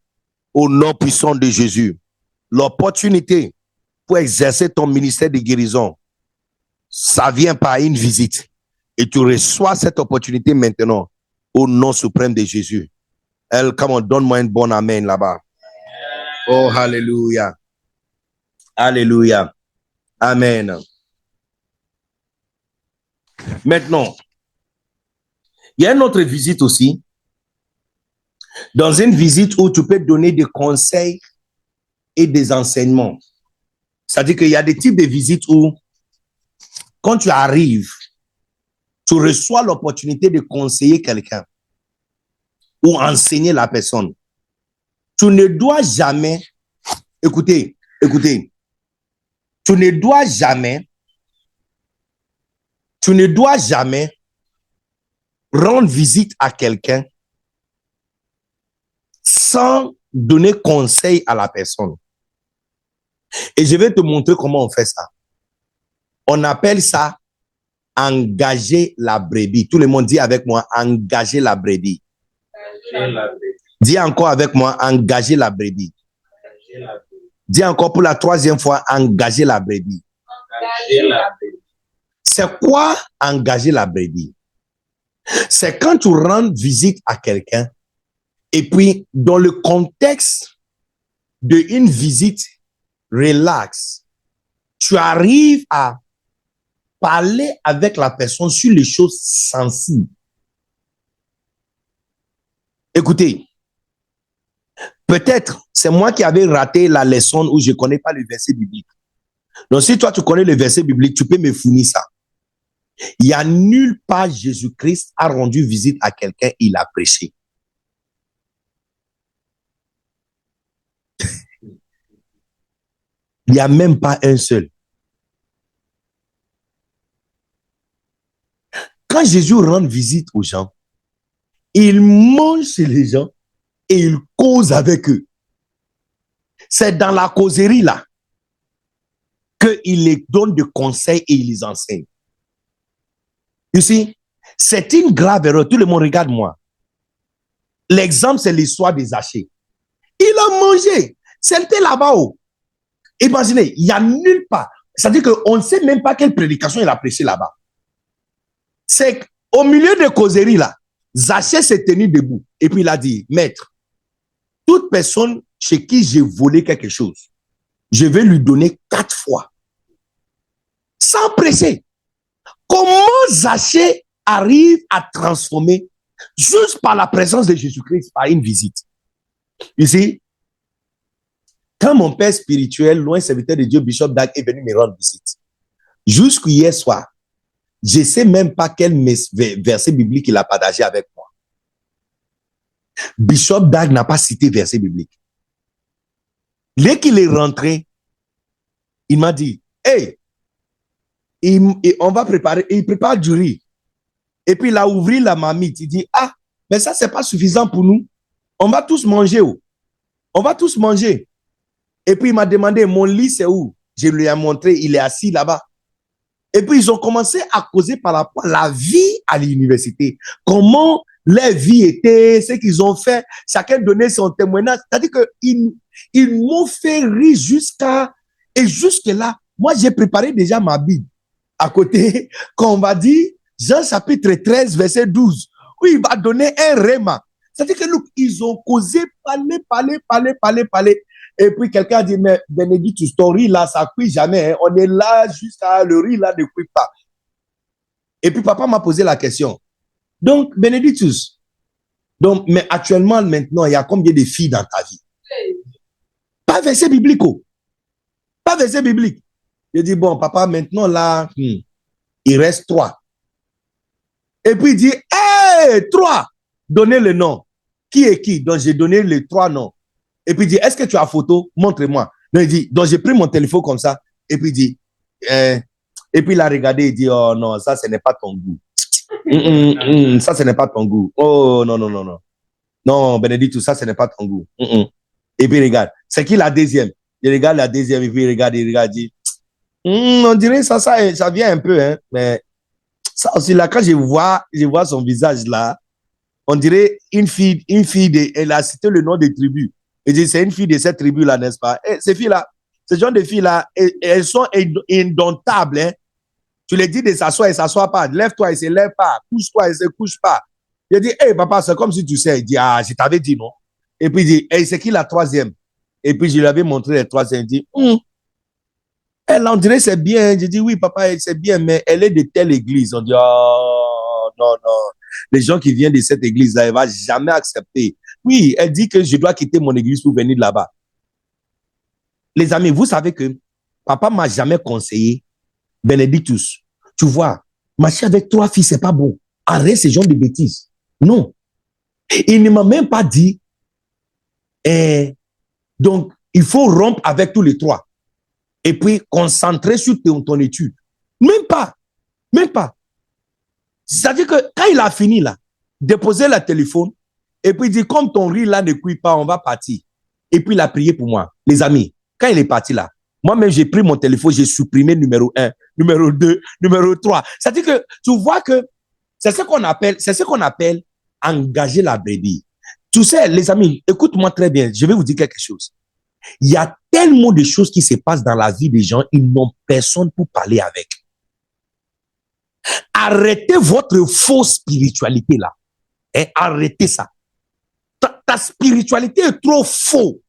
S1: au nom puissant de Jésus. L'opportunité pour exercer ton ministère de guérison, ça vient par une visite et tu reçois cette opportunité maintenant au nom suprême de Jésus. Come on, donne-moi une bonne amen là-bas. Oh, alléluia. Alléluia. Amen. Maintenant, il y a une autre visite aussi. Dans une visite où tu peux donner des conseils et des enseignements. C'est-à-dire qu'il y a des types de visites où, quand tu arrives, tu reçois l'opportunité de conseiller quelqu'un ou enseigner la personne. Tu ne dois jamais, écoutez, tu ne dois jamais rendre visite à quelqu'un sans donner conseil à la personne. Et je vais te montrer comment on fait ça. On appelle ça engager la brebis. Tout le monde dit avec moi, engager la brebis. Dis encore avec moi, engager la brebis. Dis encore pour la troisième fois, engager la brebis. C'est quoi engager la brebis? C'est quand tu rends visite à quelqu'un et puis dans le contexte d'une visite relax, tu arrives à parler avec la personne sur les choses sensibles. Écoutez, peut-être c'est moi qui avais raté la leçon où je ne connais pas le verset biblique. Donc si toi tu connais le verset biblique, tu peux me fournir ça. Il n'y a nulle part Jésus-Christ a rendu visite à quelqu'un, il a prêché. Il n'y a même pas un seul. Quand Jésus rend visite aux gens, il mange chez les gens et il cause avec eux. C'est dans la causerie là qu'il les donne des conseils et il les enseigne. Ici, c'est une grave erreur. Tout le monde regarde moi. L'exemple, c'est l'histoire des Zachée. Il a mangé. C'était là-bas. Imaginez, il n'y a nulle part. C'est-à-dire qu'on ne sait même pas quelle prédication il a prêché là-bas. C'est au milieu de causerie là, Zachée s'est tenu debout et puis il a dit, maître, toute personne chez qui j'ai volé quelque chose, je vais lui donner 4 fois. Sans prêcher. Comment Zachée arrive à transformer juste par la présence de Jésus-Christ, par une visite? Ici, quand mon père spirituel, loin serviteur de Dieu, Bishop Dag, est venu me rendre visite, jusqu'hier soir, je ne sais même pas quel verset biblique il a partagé avec moi. Bishop Dag n'a pas cité verset biblique. Dès qu'il est rentré, il m'a dit, hey, on va préparer, il prépare du riz. Et puis il a ouvert la marmite, il dit, ah, mais ça c'est pas suffisant pour nous. On va tous manger. On va tous manger. Et puis il m'a demandé, mon lit c'est où? Je lui ai montré, il est assis là-bas. Et puis ils ont commencé à causer par rapport à la vie à l'université. Comment leur vie était, ce qu'ils ont fait, chacun donnait son témoignage. C'est-à-dire qu'ils m'ont fait rire et jusque là, moi j'ai préparé déjà ma Bible. À côté, quand on va dire Jean chapitre 13, verset 12, où il va donner un réma. C'est-à-dire que nous, ils ont causé, parler. Et puis quelqu'un a dit, mais Benedictus, ton riz là, ça cuit jamais. Hein. On est là jusqu'à le riz là ne cuit pas. Et puis papa m'a posé la question. Donc, Benedictus, mais actuellement, maintenant, il y a combien de filles dans ta vie? Pas verset biblique. Pas verset biblique. Je dis, bon, papa, maintenant là, il reste 3. Et puis il dit, hey, 3, donnez le nom. Qui est qui? Donc j'ai donné les 3 noms. Et puis il dit, est-ce que tu as photo? Montre-moi. Donc il dit, donc j'ai pris mon téléphone comme ça. Et puis il dit, et puis il a regardé, il dit, oh non, ça ce n'est pas ton goût. Ça ce n'est pas ton goût. Oh non. Non, Bénédicte, ça ce n'est pas ton goût. Et puis regarde, c'est qui la deuxième? Il regarde la deuxième et puis il regarde, il dit, on dirait ça vient un peu, hein, mais ça aussi là, quand je vois son visage là, on dirait une fille elle a cité le nom des tribus. Et dit, c'est une fille de cette tribu là, n'est-ce pas? Et ces filles-là, ce genre de filles-là, elles sont indomptables, hein. Tu les dis de s'asseoir, elles ne s'assoient pas. Lève-toi, elles ne se lèvent pas. Couche-toi, elles ne se couchent pas. Il dit, hey papa, c'est comme si tu sais. Il dit, ah, je t'avais dit non. Et puis il dit, hey, c'est qui la troisième? Et puis je lui avais montré la troisième. Il dit, elle en dirait c'est bien. Je dis, oui papa, c'est bien, mais elle est de telle église. On dit, oh, non. Les gens qui viennent de cette église-là, elle ne va jamais accepter. Oui, elle dit que je dois quitter mon église pour venir là-bas. Les amis, vous savez que papa ne m'a jamais conseillé, Benedictus, tu vois, marcher avec 3 filles, c'est pas bon. Arrête ce genre de bêtises. Non. Il ne m'a même pas dit, donc, il faut rompre avec tous les 3. Et puis, concentrer sur ton étude. Même pas. C'est-à-dire que quand il a fini là, déposer le téléphone, et puis il dit, comme ton riz là ne cuit pas, on va partir. Et puis il a prié pour moi. Les amis, quand il est parti là, Moi-même, j'ai pris mon téléphone, j'ai supprimé numéro 1, numéro 2, numéro 3. C'est-à-dire que tu vois que c'est ce qu'on appelle engager la brebis. Tu sais, les amis, écoute-moi très bien, je vais vous dire quelque chose. Il y a tellement de choses qui se passent dans la vie des gens, ils n'ont personne pour parler avec. Arrêtez votre fausse spiritualité là. Et arrêtez ça. Ta spiritualité est trop faux.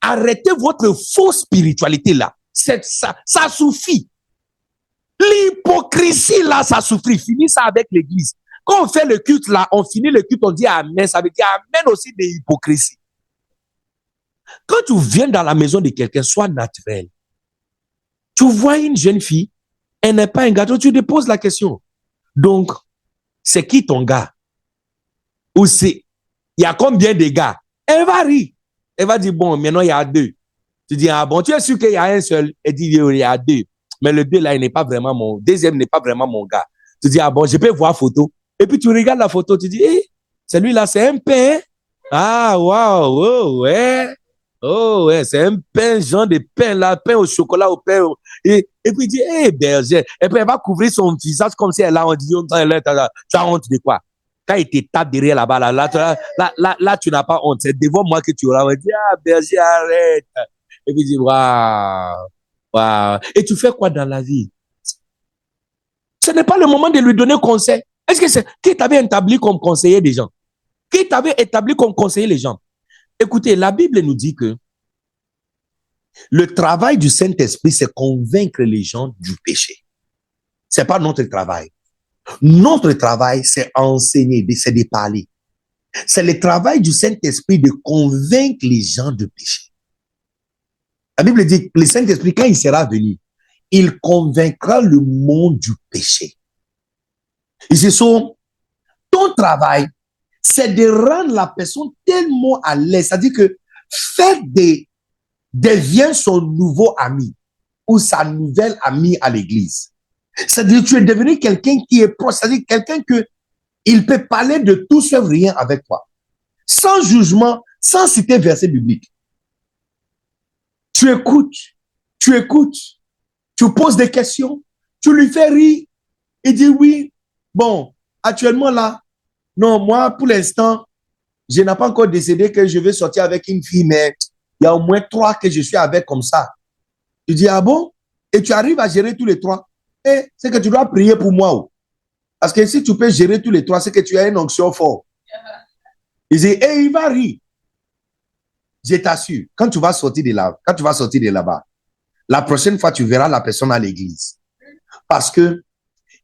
S1: Arrêtez votre fausse spiritualité là. Ça suffit. L'hypocrisie là, ça suffit. Finis ça avec l'église. Quand on fait le culte là, on finit le culte, on dit amen. Ça veut dire amen aussi de l'hypocrisie. Quand tu viens dans la maison de quelqu'un, sois naturel. Tu vois une jeune fille, elle n'est pas un gâteau, tu te poses la question. Donc, c'est qui ton gars? Ou c'est, il y a combien de gars? Elle va rire. Elle va dire, bon, maintenant il y a 2. Tu dis, ah bon, tu es sûr qu'il y a un seul? Elle dit, il y a 2. Mais le 2 là, il n'est pas vraiment mon, deuxième n'est pas vraiment mon gars. Tu dis, ah bon, je peux voir photo. Et puis tu regardes la photo, tu dis, celui-là, c'est un pain. Ah, waouh, oh, ouais. Oh, ouais, c'est un pain, genre de pain là, pain au chocolat, au pain. Et puis il dit, berger. Et puis elle va couvrir son visage comme si elle a, on dit, tu as honte de quoi? Quand il te tape derrière là-bas, là, tu n'as pas honte. C'est devant moi que tu auras. On dit, berger, arrête. Et puis il dit, waouh, waouh. Et tu fais quoi dans la vie? Ce n'est pas le moment de lui donner conseil. Est-ce que c'est qui t'avait établi comme conseiller des gens? Qui t'avait établi comme conseiller les gens? Écoutez, la Bible nous dit que le travail du Saint-Esprit, c'est convaincre les gens du péché. C'est pas notre travail. Notre travail, c'est enseigner, c'est de parler. C'est le travail du Saint-Esprit de convaincre les gens du péché. La Bible dit que le Saint-Esprit, quand il sera venu, il convaincra le monde du péché. Et c'est ça, ton travail, c'est de rendre la personne tellement à l'aise. C'est-à-dire que faire devient son nouveau ami ou sa nouvelle amie à l'église. C'est-à-dire que tu es devenu quelqu'un qui est proche, c'est-à-dire quelqu'un que il peut parler de tout sauf rien avec toi. Sans jugement, sans citer verset biblique. Tu écoutes, tu poses des questions, tu lui fais rire, il dit oui. Bon, actuellement là, non, moi, pour l'instant, je n'ai pas encore décidé que je vais sortir avec une fille, mais il y a au moins 3 que je suis avec comme ça. Tu dis, ah bon? Et tu arrives à gérer tous les 3. Et c'est que tu dois prier pour moi. Parce que si tu peux gérer tous les 3, c'est que tu as une onction forte. Il dit, il va rire. Je t'assure, quand tu vas sortir de là-bas, la prochaine fois, tu verras la personne à l'église. Parce que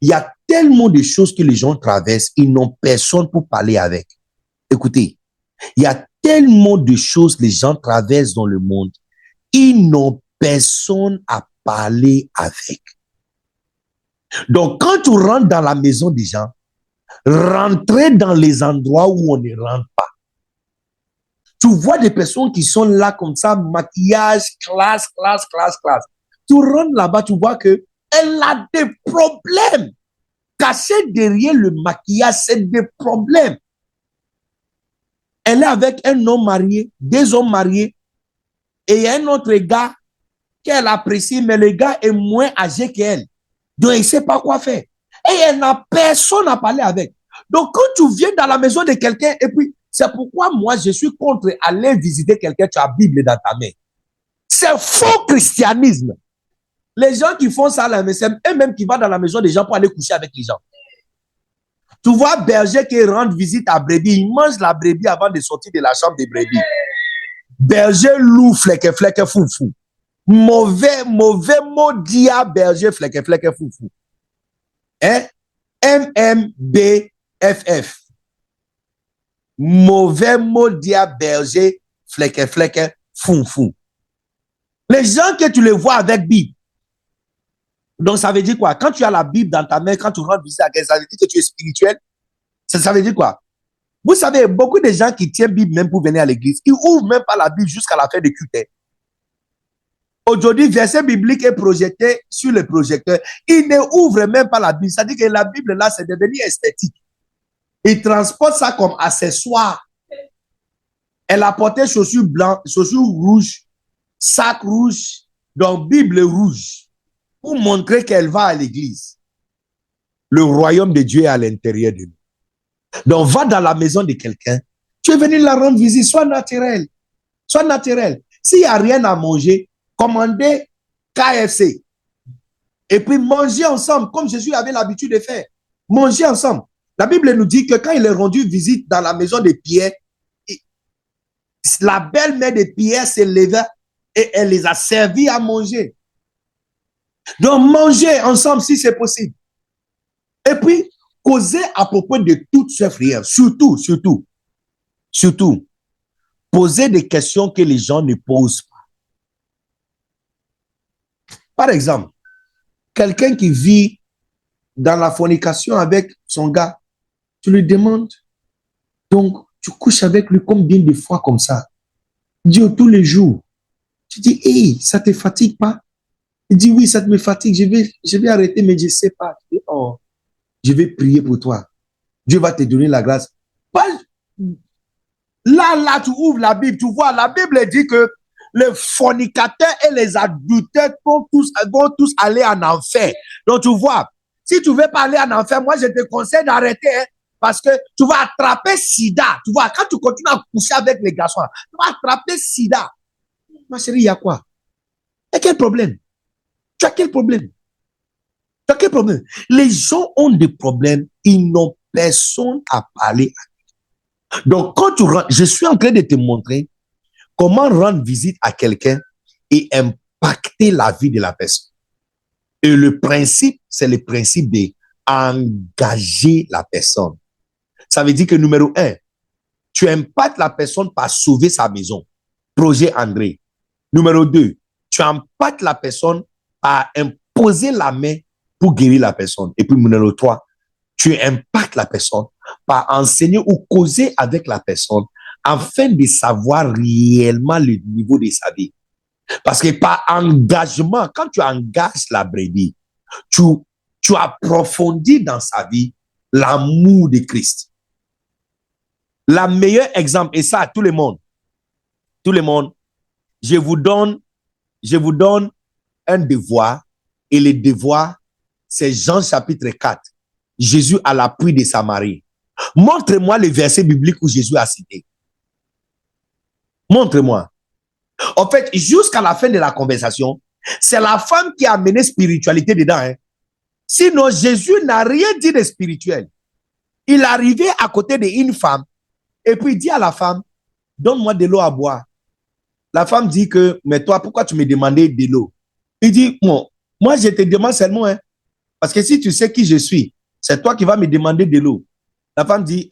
S1: il y a tellement de choses que les gens traversent, ils n'ont personne pour parler avec. Écoutez, il y a tellement de choses que les gens traversent dans le monde, ils n'ont personne à parler avec. Donc, quand tu rentres dans la maison des gens, rentrez dans les endroits où on ne rentre pas. Tu vois des personnes qui sont là comme ça, maquillage, classe. Tu rentres là-bas, tu vois que elle a des problèmes. Caché derrière le maquillage, c'est des problèmes. Elle est avec un homme marié, 2 hommes mariés, et il y a un autre gars qu'elle apprécie, mais le gars est moins âgé qu'elle. Donc, elle ne sait pas quoi faire. Et elle n'a personne à parler avec. Donc, quand tu viens dans la maison de quelqu'un, et puis, c'est pourquoi moi, je suis contre aller visiter quelqu'un, tu as la Bible dans ta main. C'est faux christianisme. Les gens qui font ça, là, c'est eux-mêmes qui vont dans la maison des gens pour aller coucher avec les gens. Tu vois, berger qui rend visite à brebis, il mange la brebis avant de sortir de la chambre des brebis. Berger loup, fleque, foufou. Mauvais mot dit à berger, fleque, foufou. Hein? MMBFF. Mauvais mot dit à berger, fleque, foufou. Les gens que tu les vois avec Bible. Donc, ça veut dire quoi? Quand tu as la Bible dans ta main, quand tu rentres visiter à quelqu'un, ça veut dire que tu es spirituel. Ça veut dire quoi? Vous savez, beaucoup de gens qui tiennent Bible même pour venir à l'église, ils ouvrent même pas la Bible jusqu'à la fin de culte. Aujourd'hui, verset biblique est projeté sur le projecteur. Ils ne ouvrent même pas la Bible. Ça veut dire que la Bible, là, c'est devenu esthétique. Ils transportent ça comme accessoire. Elle a porté chaussures blanches, chaussures rouges, sac rouge, donc Bible rouge, pour montrer qu'elle va à l'église. Le royaume de Dieu est à l'intérieur de nous. Donc, va dans la maison de quelqu'un. Tu es venu la rendre visite, sois naturel. Sois naturel. S'il n'y a rien à manger, commandez KFC. Et puis mangez ensemble, comme Jésus avait l'habitude de faire. Mangez ensemble. La Bible nous dit que quand il est rendu visite dans la maison de Pierre, la belle-mère de Pierre s'est levée et elle les a servis à manger. Donc, mangez ensemble si c'est possible. Et puis, causez à propos de toutes ces frères. Surtout, posez des questions que les gens ne posent pas. Par exemple, quelqu'un qui vit dans la fornication avec son gars, tu lui demandes, donc, tu couches avec lui combien de fois comme ça? Il dit, tous les jours. Tu dis, hey, ça te fatigue pas? Il dit, oui, ça me fatigue, je vais arrêter, mais je ne sais pas. Je dis, oh, je vais prier pour toi. Dieu va te donner la grâce. Là, tu ouvres la Bible, tu vois, la Bible dit que les fornicateurs et les adultères vont tous aller en enfer. Donc, tu vois, si tu veux pas aller en enfer, moi, je te conseille d'arrêter, hein, parce que tu vas attraper sida. Tu vois, quand tu continues à coucher avec les garçons, tu vas attraper sida. Ma chérie, il y a quoi? Il y a quel problème? Tu as quel problème? Tu as quel problème? Les gens ont des problèmes, ils n'ont personne à parler. Donc, quand tu rentres, je suis en train de te montrer comment rendre visite à quelqu'un et impacter la vie de la personne. Et le principe, c'est le principe d'engager la personne. Ça veut dire que numéro 1, tu impactes la personne par sauver sa maison. Projet André. Numéro 2, tu impactes la personne par imposer la main pour guérir la personne. Et puis numéro 3, tu impactes la personne par enseigner ou causer avec la personne afin de savoir réellement le niveau de sa vie. Parce que par engagement, quand tu engages la brebis, tu approfondis dans sa vie l'amour de Christ. Le meilleur exemple, et ça, tout le monde, je vous donne un devoir, et le devoir, c'est Jean chapitre 4. Jésus à l'appui de Samarie. Montre-moi le verset biblique où Jésus a cité. Montre-moi. En fait, jusqu'à la fin de la conversation, c'est la femme qui a amené spiritualité dedans. Hein. Sinon, Jésus n'a rien dit de spirituel. Il arrivait à côté d'une femme et puis il dit à la femme, donne-moi de l'eau à boire. La femme dit que, mais toi, pourquoi tu me demandais de l'eau? Il dit, bon, moi je te demande seulement, hein, parce que si tu sais qui je suis, c'est toi qui vas me demander de l'eau. La femme dit,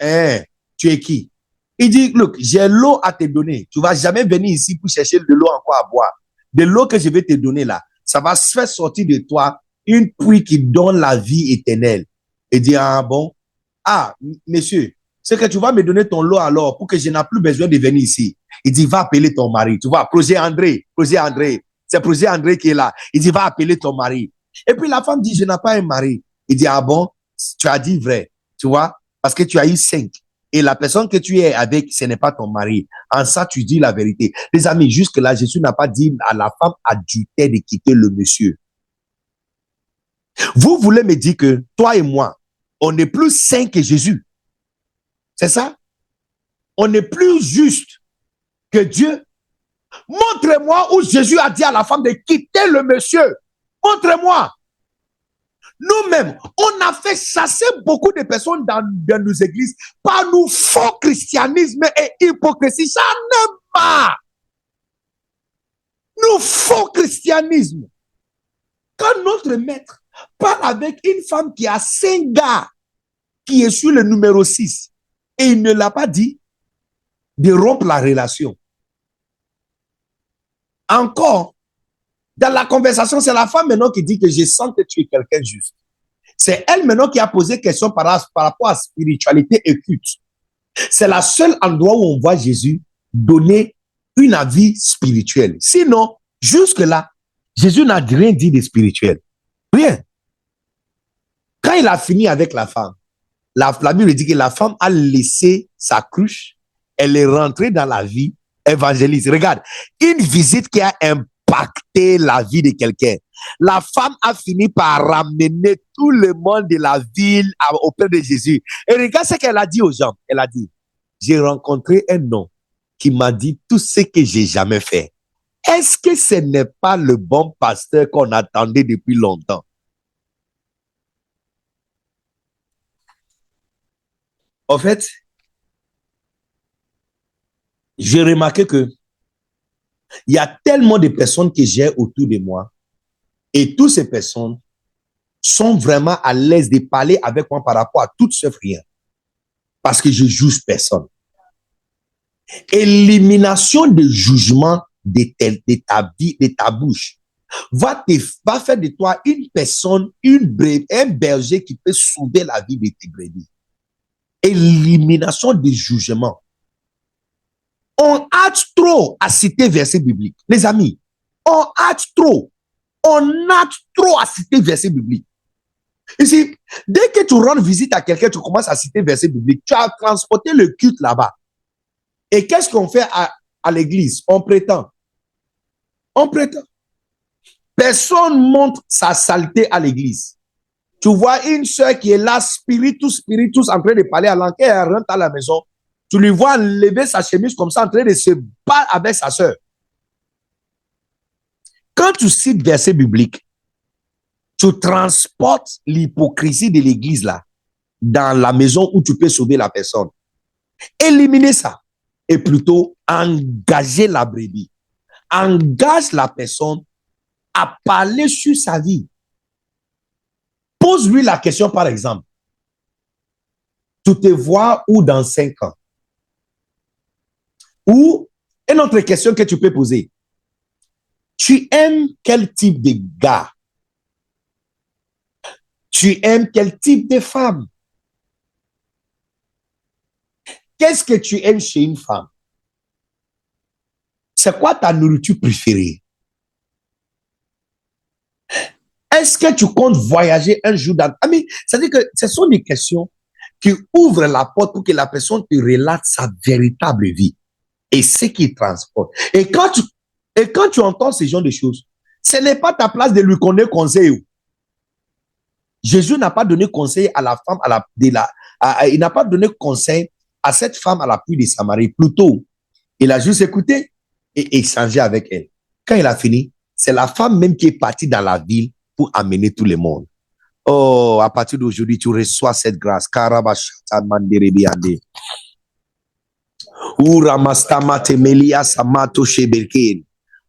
S1: tu es qui? Il dit, look, j'ai l'eau à te donner. Tu ne vas jamais venir ici pour chercher de l'eau encore à boire. De l'eau que je vais te donner là, ça va se faire sortir de toi une pluie qui donne la vie éternelle. Il dit, ah bon? Ah, monsieur, c'est que tu vas me donner ton lot alors pour que je n'ai plus besoin de venir ici. Il dit, va appeler ton mari. Tu vois, projet André. C'est projet André qui est là. Il dit, va appeler ton mari. Et puis la femme dit, je n'ai pas un mari. Il dit, ah bon? Tu as dit vrai. Tu vois, parce que tu as eu 5. Et la personne que tu es avec, ce n'est pas ton mari. En ça, tu dis la vérité. Les amis, jusque-là, Jésus n'a pas dit à la femme adultère de quitter le monsieur. Vous voulez me dire que toi et moi, on est plus saint que Jésus. C'est ça? On est plus juste que Dieu. Montre-moi où Jésus a dit à la femme de quitter le monsieur. Montre-moi. Nous-mêmes, on a fait chasser beaucoup de personnes dans nos églises par nos faux christianisme et hypocrisie. Ça n'aime pas. Nos faux christianisme. Quand notre maître parle avec une femme qui a 5 gars, qui est sur le numéro 6, et il ne l'a pas dit de rompre la relation. Encore, dans la conversation, c'est la femme maintenant qui dit que je sens que tu es quelqu'un juste. C'est elle maintenant qui a posé question par rapport à spiritualité et culte. C'est la seule endroit où on voit Jésus donner une avis spirituel. Sinon, jusque-là, Jésus n'a rien dit de spirituel. Rien. Quand il a fini avec la femme, la Bible dit que la femme a laissé sa cruche, elle est rentrée dans la vie, évangéliste. Regarde, une visite qui a impacté la vie de quelqu'un. La femme a fini par ramener tout le monde de la ville auprès de Jésus. Et regarde ce qu'elle a dit aux gens. Elle a dit, j'ai rencontré un homme qui m'a dit tout ce que j'ai jamais fait. Est-ce que ce n'est pas le bon pasteur qu'on attendait depuis longtemps? En fait, j'ai remarqué que il y a tellement de personnes que j'ai autour de moi et toutes ces personnes sont vraiment à l'aise de parler avec moi par rapport à tout sauf rien parce que je juge personne. Élimination de jugement de ta vie, de ta bouche va faire de toi une personne, un berger qui peut sauver la vie de tes brebis. Élimination de jugement. On hâte trop à citer versets bibliques. Les amis, on hâte trop. On hâte trop à citer versets bibliques. Ici, dès que tu rends visite à quelqu'un, tu commences à citer versets bibliques. Tu as transporté le culte là-bas. Et qu'est-ce qu'on fait à l'église? On prétend. On prétend. Personne montre sa saleté à l'église. Tu vois une soeur qui est là, spiritus, en train de parler à l'enquête, elle rentre à la maison. Tu lui vois lever sa chemise comme ça, en train de se battre avec sa soeur. Quand tu cites versets bibliques, tu transportes l'hypocrisie de l'église là, dans la maison où tu peux sauver la personne. Éliminer ça. Et plutôt engager la brebis. Engage la personne à parler sur sa vie. Pose-lui la question, par exemple. Tu te vois où dans 5 ans? Ou une autre question que tu peux poser. Tu aimes quel type de gars? Tu aimes quel type de femme? Qu'est-ce que tu aimes chez une femme? C'est quoi ta nourriture préférée? Est-ce que tu comptes voyager un jour dans... c'est-à-dire que ce sont des questions qui ouvrent la porte pour que la personne te relate sa véritable vie et ce qu'il transporte. Et quand tu entends ce genre de choses, ce n'est pas ta place de lui connaître conseil. Jésus n'a pas donné conseil à la femme, il n'a pas donné conseil à cette femme à la pluie de Samarie. Plutôt, il a juste écouté et échangé avec elle. Quand il a fini, c'est la femme même qui est partie dans la ville pour amener tout le monde. Oh, à partir d'aujourd'hui, tu reçois cette grâce. Karabashata manderebiande. Ou ramastama temelia samato sheberkin.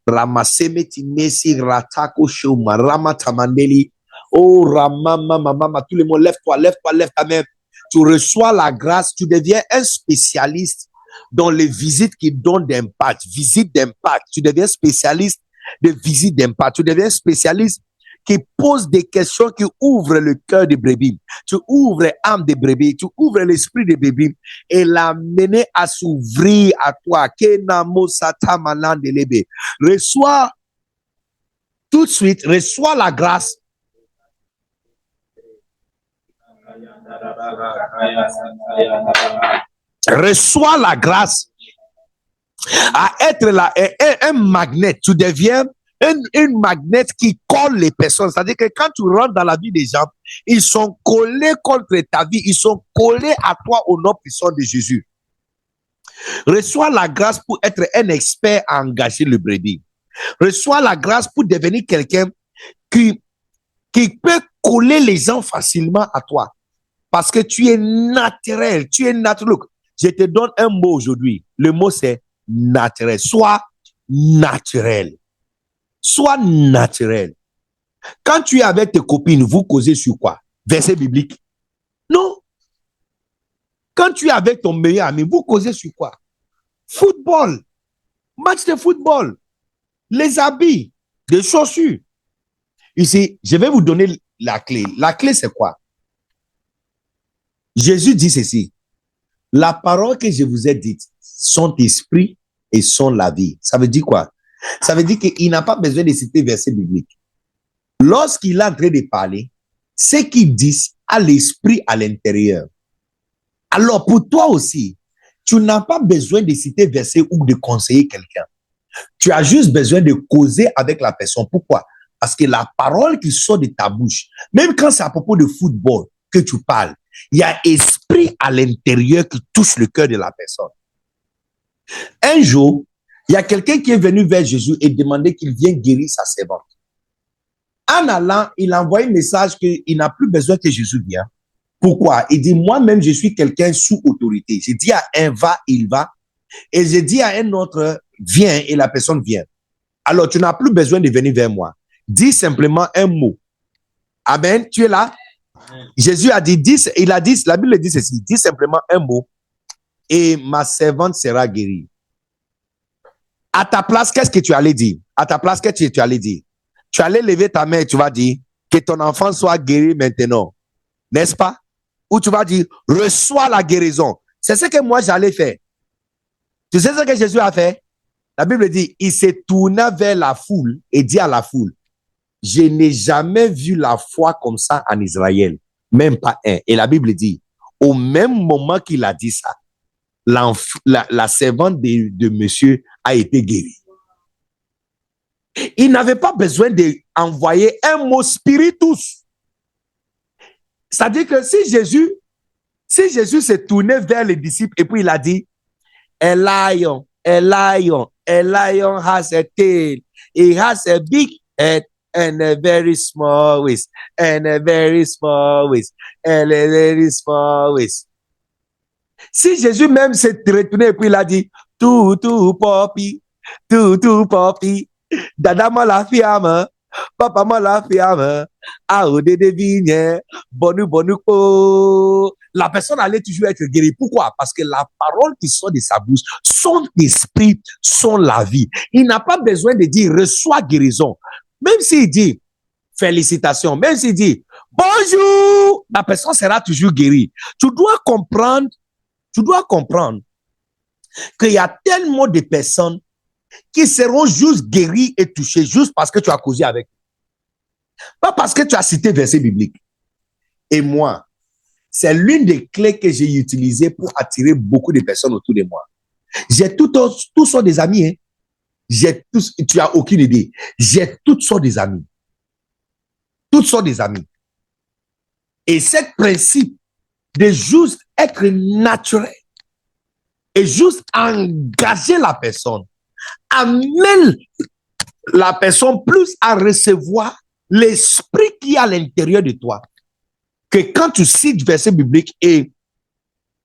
S1: Ramasemeti mesi ratako shoma. Ramatamandeli. Oh, ramama, tout le monde, lève-toi, lève ta main. Tu reçois la grâce, tu deviens un spécialiste dans les visites qui donnent d'impact. Visite d'impact. Tu deviens spécialiste de visite d'impact. Tu deviens spécialiste qui pose des questions, qui ouvrent le cœur des brebis. Tu ouvres l'âme des brebis, tu ouvres l'esprit des brebis et l'amener à s'ouvrir à toi. Reçois tout de suite, reçois la grâce. Reçois la grâce à être là, un magnet. Tu deviens une magnet qui colle les personnes. C'est-à-dire que quand tu rentres dans la vie des gens, ils sont collés contre ta vie, ils sont collés à toi au nom puissant de Jésus. Reçois la grâce pour être un expert à engager le brebis. Reçois la grâce pour devenir quelqu'un qui peut coller les gens facilement à toi. Parce que tu es naturel, Look, je te donne un mot aujourd'hui. Le mot c'est naturel. Sois naturel. Sois naturel. Quand tu es avec tes copines, vous causez sur quoi? Verset biblique? Non. Quand tu es avec ton meilleur ami, vous causez sur quoi? Football. Match de football. Les habits, les chaussures. Ici, je vais vous donner la clé. La clé, c'est quoi? Jésus dit ceci. La parole que je vous ai dite sont esprit et sont la vie. Ça veut dire quoi? Ça veut dire qu'il n'a pas besoin de citer verset biblique. Lorsqu'il est en train de parler, ce qu'il dit a l'esprit à l'intérieur. Alors pour toi aussi, Tu n'as pas besoin de citer verset ou de conseiller quelqu'un. Tu as juste besoin de causer avec la personne. Pourquoi? Parce que la parole qui sort de ta bouche, même quand c'est à propos de football que tu parles, il y a esprit à l'intérieur qui touche le cœur de la personne. Un jour, il y a quelqu'un qui est venu vers Jésus et demandait qu'il vienne guérir sa servante. En allant, il a envoyé un message qu'il n'a plus besoin que Jésus vienne. Pourquoi? Il dit, moi-même, je suis quelqu'un sous autorité. J'ai dit à un, va, il va. Et j'ai dit à un autre, viens, et la personne vient. Alors, tu n'as plus besoin de venir vers moi. Dis simplement un mot. Amen. Tu es là? Jésus a dit, la Bible dit ceci, dis simplement un mot et ma servante sera guérie. À ta place, qu'est-ce que tu allais dire? À ta place, qu'est-ce que tu allais dire? Tu allais lever ta main et tu vas dire que ton enfant soit guéri maintenant. N'est-ce pas? Ou tu vas dire, reçois la guérison. C'est ce que moi j'allais faire. Tu sais ce que Jésus a fait? La Bible dit, il s'est tourné vers la foule et dit à la foule, je n'ai jamais vu la foi comme ça en Israël. Même pas un. Et la Bible dit, au même moment qu'il a dit ça, la servante de monsieur a été guérie. Il n'avait pas besoin d'envoyer un mot spiritus. C'est-à-dire que si Jésus s'est tourné vers les disciples et puis il a dit, a lion has a tail. It has a big head and a very small waist, and a very small waist, and a very small waist. Si Jésus même s'est retourné et puis il a dit, tout popi, dada ma la fiame, papa ma la fiame, aoude de vigne, bonu po. La personne allait toujours être guérie. Pourquoi? Parce que la parole qui sort de sa bouche, son esprit, son la vie. Il n'a pas besoin de dire reçois guérison. Même s'il dit félicitations, même s'il dit bonjour, la personne sera toujours guérie. Tu dois comprendre qu'il y a tellement de personnes qui seront juste guéries et touchées juste parce que tu as causé avec eux. Pas parce que tu as cité verset biblique. Et moi, c'est l'une des clés que j'ai utilisées pour attirer beaucoup de personnes autour de moi. J'ai tous sortes des amis. Hein. Tu as aucune idée. J'ai toutes sortes des amis. Toutes sortes des amis. Et ce principe de juste être naturel et juste engager la personne amène la personne plus à recevoir l'esprit qui est à l'intérieur de toi. Que quand tu cites verset biblique et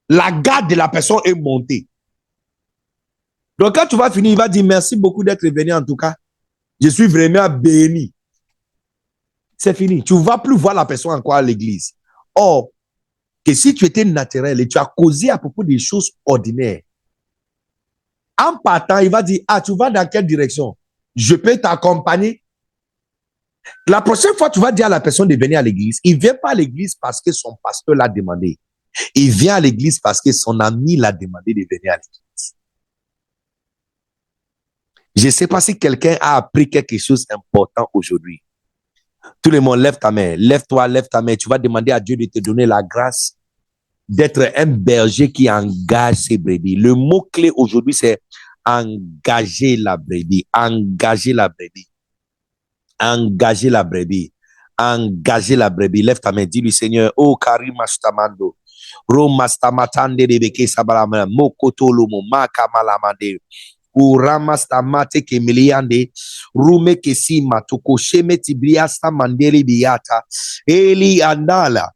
S1: la garde de la personne est montée. Donc quand tu vas finir, il va dire merci beaucoup d'être venu en tout cas. Je suis vraiment béni. C'est fini. Tu ne vas plus voir la personne encore à l'église. Or, que si tu étais naturel et tu as causé à propos des choses ordinaires, en partant, il va dire, ah, tu vas dans quelle direction? Je peux t'accompagner. La prochaine fois, tu vas dire à la personne de venir à l'église. Il ne vient pas à l'église parce que son pasteur l'a demandé. Il vient à l'église parce que son ami l'a demandé de venir à l'église. Je ne sais pas si quelqu'un a appris quelque chose d'important aujourd'hui. Tout le monde, lève ta main. Lève-toi, lève ta main. Tu vas demander à Dieu de te donner la grâce d'être un berger qui engage ses brebis. Le mot-clé aujourd'hui, c'est engager la brebis. Engager la brebis. Engager la brebis. Engager la brebis. Lève ta main. Dis-lui, Seigneur, oh, Karimastamando. Romastamatande rebeke sabalama. Mokotolomo. Makamalamande. Uramastamate kemiliande. Rume kesima. Tukosheme tibriasta mandeli biata. Eli andala.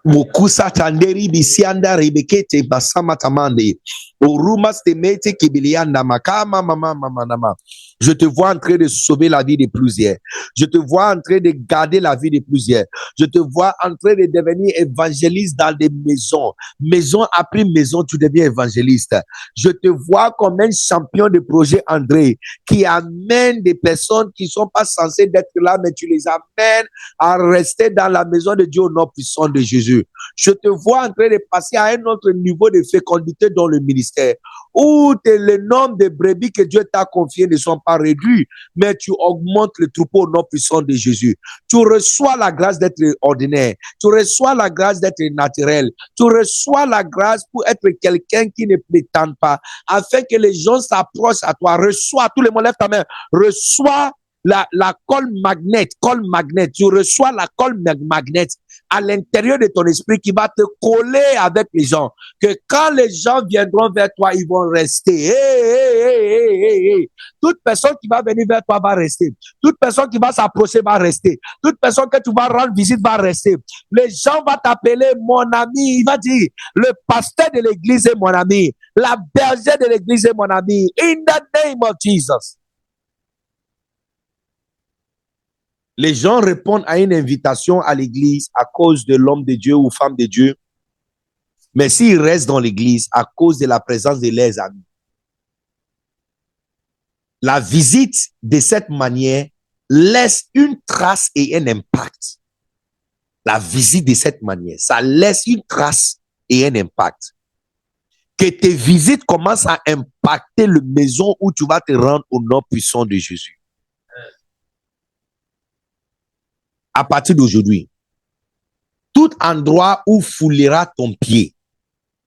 S1: Mukusa tanderi bisianda rebekete basama tamande. Urumas temete kibilianda makama mama. Je te vois en train de sauver la vie de plusieurs. Je te vois en train de garder la vie de plusieurs. Je te vois en train de devenir évangéliste dans des maisons. Maison après maison, tu deviens évangéliste. Je te vois comme un champion de projet André qui amène des personnes qui ne sont pas censées être là, mais tu les amènes à rester dans la maison de Dieu au nom puissant de Jésus. Je te vois en train de passer à un autre niveau de fécondité dans le ministère. où le nombre de brebis que Dieu t'a confié ne sont pas réduits, mais tu augmentes le troupeau au nom puissant de Jésus. Tu reçois la grâce d'être ordinaire. Tu reçois la grâce d'être naturel. Tu reçois la grâce pour être quelqu'un qui ne prétend pas, afin que les gens s'approchent à toi. Reçois, tout le monde lève ta main. Reçois la colle magnétique, tu reçois la colle magnétique à l'intérieur de ton esprit qui va te coller avec les gens. Que quand les gens viendront vers toi, ils vont rester. Hey. Toute personne qui va venir vers toi va rester. Toute personne qui va s'approcher va rester. Toute personne que tu vas rendre visite va rester. Les gens vont t'appeler mon ami. Il va dire, le pasteur de l'église est mon ami. La bergère de l'église est mon ami. In the name of Jesus. Les gens répondent à une invitation à l'église à cause de l'homme de Dieu ou femme de Dieu. Mais s'ils restent dans l'église à cause de la présence de leurs amis. La visite de cette manière laisse une trace et un impact. La visite de cette manière, ça laisse une trace et un impact. Que tes visites commencent à impacter la maison où tu vas te rendre au nom puissant de Jésus. À partir d'aujourd'hui, tout endroit où foulera ton pied,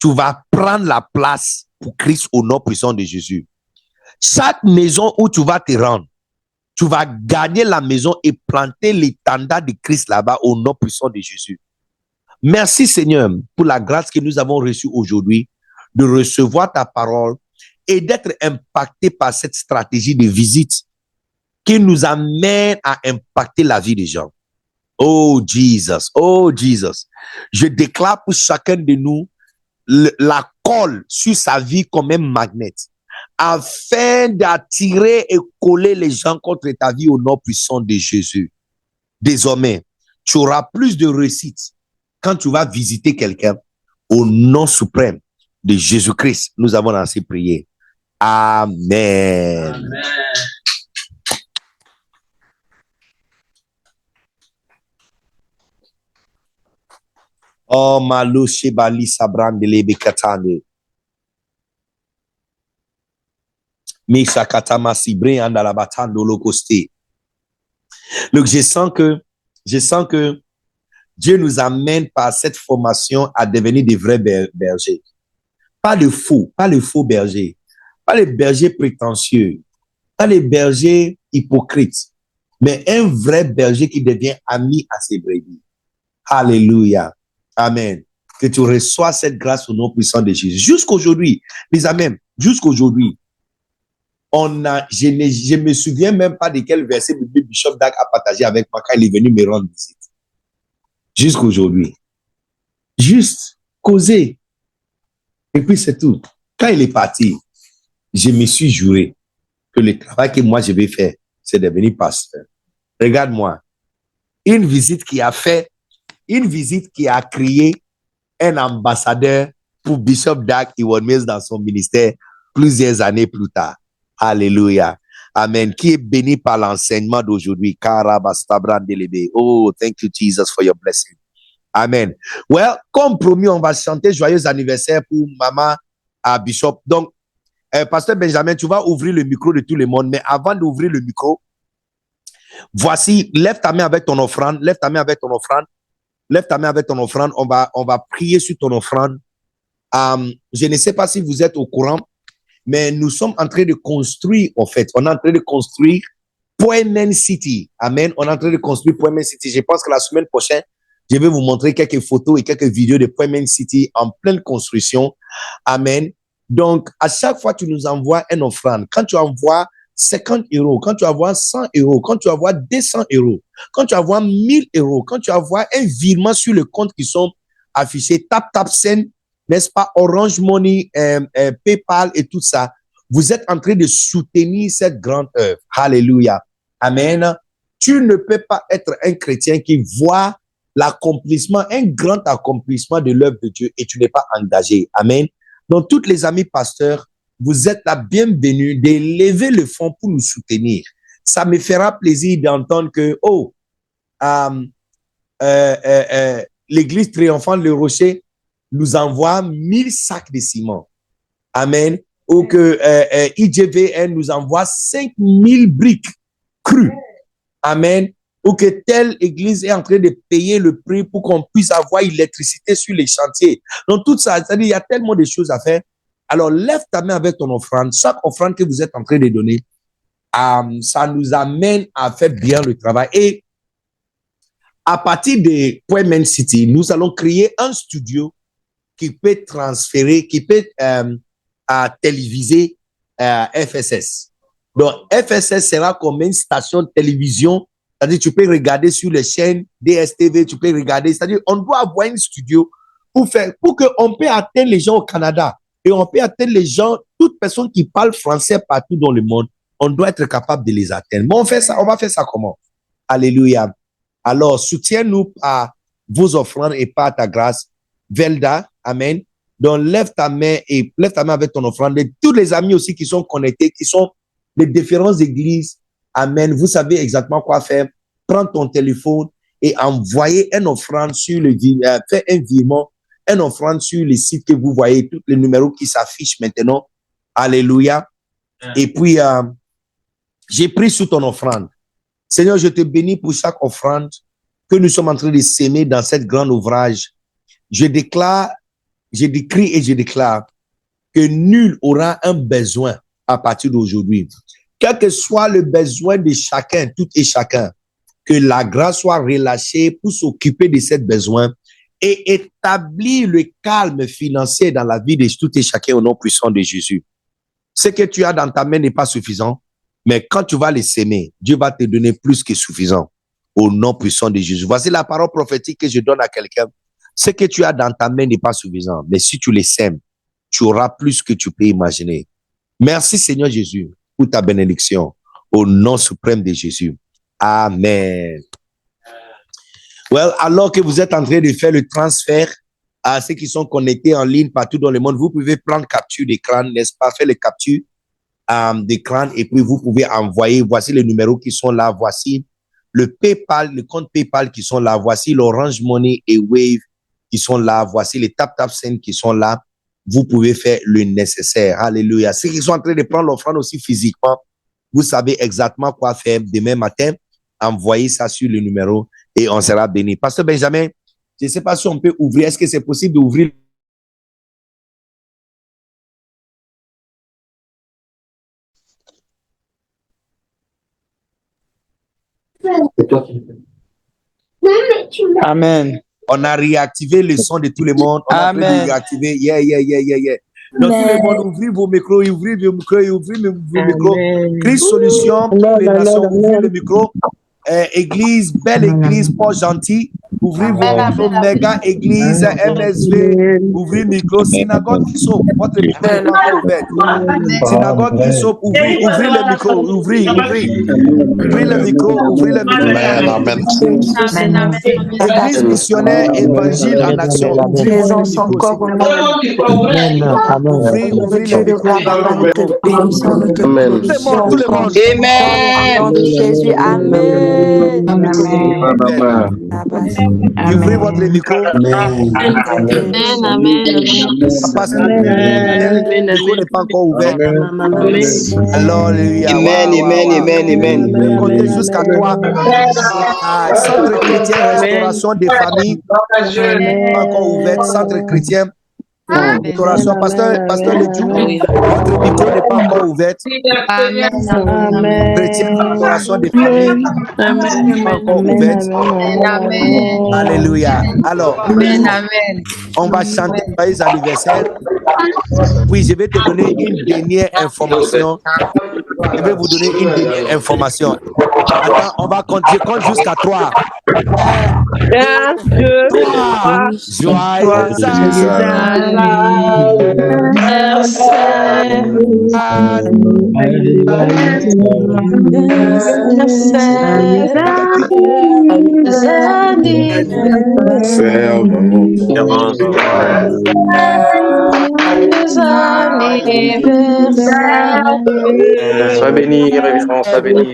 S1: tu vas prendre la place pour Christ au nom puissant de Jésus. Chaque maison où tu vas te rendre, tu vas gagner la maison et planter l'étendard de Christ là-bas au nom puissant de Jésus. Merci Seigneur pour la grâce que nous avons reçue aujourd'hui de recevoir ta parole et d'être impacté par cette stratégie de visite qui nous amène à impacter la vie des gens. Oh Jesus, oh Jesus. Je déclare pour chacun de nous la colle sur sa vie comme un magnet afin d'attirer et coller les gens contre ta vie au nom puissant de Jésus. Désormais, tu auras plus de réussite quand tu vas visiter quelqu'un au nom suprême de Jésus-Christ. Nous avons ainsi prié. Amen. Amen. Oh, malo shebali sabran de lebe katane. Misha katama sibre andalabatando lokoste. Donc, je sens que Dieu nous amène par cette formation à devenir des vrais bergers. Pas les faux bergers. Pas les bergers prétentieux. Pas les bergers hypocrites. Mais un vrai berger qui devient ami à ses brebis. Alléluia. Amen. Que tu reçois cette grâce au nom puissant de Jésus. Jusqu'aujourd'hui, les amen, jusqu'aujourd'hui, je me souviens même pas de quel verset le Bishop Dag a partagé avec moi quand il est venu me rendre visite. Jusqu'aujourd'hui. Juste causer. Et puis c'est tout. Quand il est parti, je me suis juré que le travail que moi je vais faire, c'est devenir pasteur. Regarde-moi. Une visite qui a créé un ambassadeur pour Bishop Dag Iwan dans son ministère plusieurs années plus tard. Alléluia. Amen. Qui est béni par l'enseignement d'aujourd'hui. Oh, thank you, Jesus, for your blessing. Amen. Well, comme promis, on va chanter joyeux anniversaire pour maman à Bishop. Donc, Pasteur Benjamin, tu vas ouvrir le micro de tout le monde, mais avant d'ouvrir le micro, voici, lève ta main avec ton offrande, lève ta main avec ton offrande, on va prier sur ton offrande. Je ne sais pas si vous êtes au courant, mais nous sommes en train de construire, en fait, on est en train de construire Poemen City. Amen. On est en train de construire Poemen City. Je pense que la semaine prochaine, je vais vous montrer quelques photos et quelques vidéos de Poemen City en pleine construction. Amen. Donc, à chaque fois, tu nous envoies une offrande. Quand tu envoies 50 euros, quand tu envoies 100 euros, quand tu envoies 200 euros, quand tu envoies 1000 euros, quand tu envoies un virement sur le compte qui sont affichés, TapTapSend, n'est-ce pas, Orange Money, PayPal et tout ça, vous êtes en train de soutenir cette grande œuvre. Alléluia. Amen. Tu ne peux pas être un chrétien qui voit l'accomplissement, un grand accomplissement de l'œuvre de Dieu et tu n'es pas engagé. Amen. Donc, tous les amis pasteurs, vous êtes la bienvenue d'élever le fonds pour nous soutenir. Ça me fera plaisir d'entendre que, l'église triomphante Le Rocher nous envoie 1000 sacs de ciment. Amen. ou que IJVN nous envoie 5000 briques crues. Amen. Ou que telle église est en train de payer le prix pour qu'on puisse avoir l'électricité sur les chantiers. Donc tout ça, c'est-à-dire il y a tellement de choses à faire. Alors lève ta main avec ton offrande. Chaque offrande que vous êtes en train de donner, ça nous amène à faire bien le travail. Et à partir de Point Main City, nous allons créer un studio qui peut transférer, qui peut téléviser FSS. Donc, FSS sera comme une station de télévision. C'est-à-dire, tu peux regarder sur les chaînes DSTV, tu peux regarder. C'est-à-dire, on doit avoir un studio pour qu'on puisse atteindre les gens au Canada. Et on peut atteindre les gens, toute personne qui parle français partout dans le monde. On doit être capable de les atteindre. Mais on va faire ça comment? Alléluia. Alors, soutiens-nous par vos offrandes et par ta grâce. Velda, amen. Donc, lève ta main avec ton offrande. Et tous les amis aussi qui sont connectés, qui sont les différentes églises, amen. Vous savez exactement quoi faire. Prends ton téléphone et envoyez une offrande sur fais un virement, une offrande sur les sites que vous voyez, tous les numéros qui s'affichent maintenant. Alléluia. Et puis, j'ai pris sous ton offrande. Seigneur, je te bénis pour chaque offrande que nous sommes en train de s'aimer dans cette grande ouvrage. Je décris et je déclare que nul aura un besoin à partir d'aujourd'hui. Quel que soit le besoin de chacun, tout et chacun, que la grâce soit relâchée pour s'occuper de ces besoins et établir le calme financier dans la vie de tout et chacun au nom puissant de Jésus. Ce que tu as dans ta main n'est pas suffisant, mais quand tu vas les s'aimer, Dieu va te donner plus que suffisant au nom puissant de Jésus. Voici la parole prophétique que je donne à quelqu'un. Ce que tu as dans ta main n'est pas suffisant, mais si tu les sèmes, tu auras plus que tu peux imaginer. Merci Seigneur Jésus pour ta bénédiction au nom suprême de Jésus. Amen. Well, alors que vous êtes en train de faire le transfert à ceux qui sont connectés en ligne partout dans le monde, vous pouvez prendre capture d'écran, n'est-ce pas? Faire les captures d'écran et puis vous pouvez envoyer. Voici les numéros qui sont là. Voici le PayPal, le compte PayPal qui sont là. Voici l'Orange Money et Wave qui sont là. Voici les Tap-Tap-Send qui sont là. Vous pouvez faire le nécessaire. Alléluia. Ceux qui sont en train de prendre l'offrande aussi physiquement, vous savez exactement quoi faire demain matin. Envoyez ça sur le numéro et on sera béni. Pasteur Benjamin, je ne sais pas si on peut ouvrir. Est-ce que c'est possible d'ouvrir?
S3: Amen.
S1: On a réactivé le son de tout le monde. On a réactivé. Yeah. Donc, tout le monde, ouvrez vos micros, ouvrez vos micros. Christ Solution, toutes les nations, ouvrez le micro. Église, belle église, pas gentil. Ouvrez vos micros. Méga église, MSV, ouvrez le micro. Synagogue qui s'ouvre, votre micro n'est pas encore ouvert. Synagogue qui s'ouvre, ouvrez le micro. Ouvrez le micro, ouvrez le micro.
S4: Amen.
S1: Église missionnaire, évangile en action.
S4: Présence encore au nom
S1: Ouvrez le micro. Tout le monde.
S4: Amen. Jésus, Amen.
S1: Ouvrez votre micro. Parce que le micro n'est pas encore ouvert. Alléluia.
S5: Amen.
S1: Comptez jusqu'à 3. Centre chrétien, restauration des familles. Pas encore ouvert. Centre chrétien. Restauration. Pasteur Ledjou, votre micro n'est pas encore ouvert. Chrétien, restauration des familles. Pas encore ouvert. Alléluia. Alors, on va chanter joyeux anniversaire. Puis je vais te donner une dernière information. Je vais vous donner une dernière information. Attends, on va compter. Je compte jusqu'à 3. 1, 2, 3. Joyeux
S5: Sois béni, révérend, sois béni.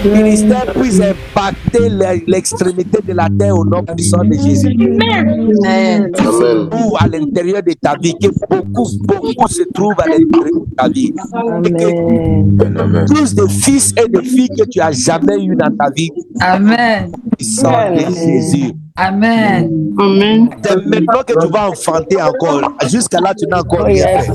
S1: Ton ministère puisse impacter l'extrémité de la terre au nom puissant de Jésus.
S4: Amen.
S1: Ou à l'intérieur de ta vie, que beaucoup se trouvent à l'intérieur de ta vie. Et que plus de fils et de filles que tu as jamais eu dans ta vie.
S2: Amen.
S1: Puissant de Jésus.
S2: Amen.
S4: Amen.
S1: C'est maintenant que tu vas enfanter encore. Jusqu'à là, tu n'as encore rien fait.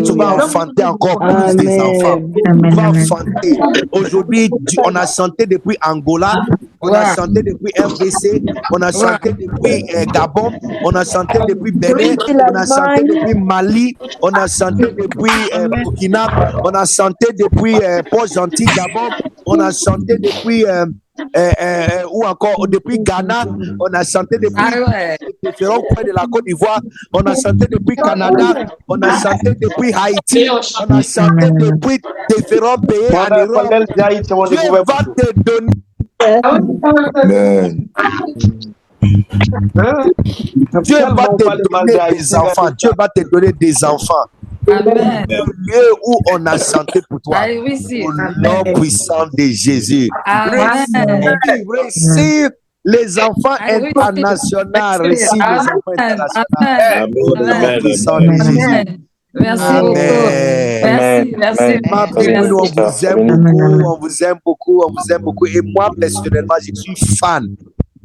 S1: Tu vas enfanter encore plus des enfants. Tu vas enfanter. Aujourd'hui, on a chanté depuis Angola, on a chanté depuis RDC, on a chanté depuis Gabon, on a chanté depuis Bénin, on a chanté depuis Mali, on a chanté depuis Burkina, on a chanté depuis Port-Gentil, Gabon, on a chanté depuis ou encore depuis Ghana, on a chanté depuis différents coins de la Côte d'Ivoire, on a chanté depuis Canada, on a chanté depuis Haïti, on a chanté depuis différents pays en Europe. Dieu va te donner. Amen. Dieu va te donner des enfants. Dieu va te donner des enfants.
S2: Amen.
S1: Le lieu où on a chanté pour toi. Au nom puissant de Jésus.
S2: Amen.
S1: Receive les enfants internationaux. Receive les enfants internationaux. Au nom puissant de Jésus.
S2: Merci
S1: Amen.
S2: beaucoup. Merci.
S1: Ma bien, on vous aime beaucoup, on vous aime beaucoup, on vous aime beaucoup. Et moi, personnellement, je suis fan.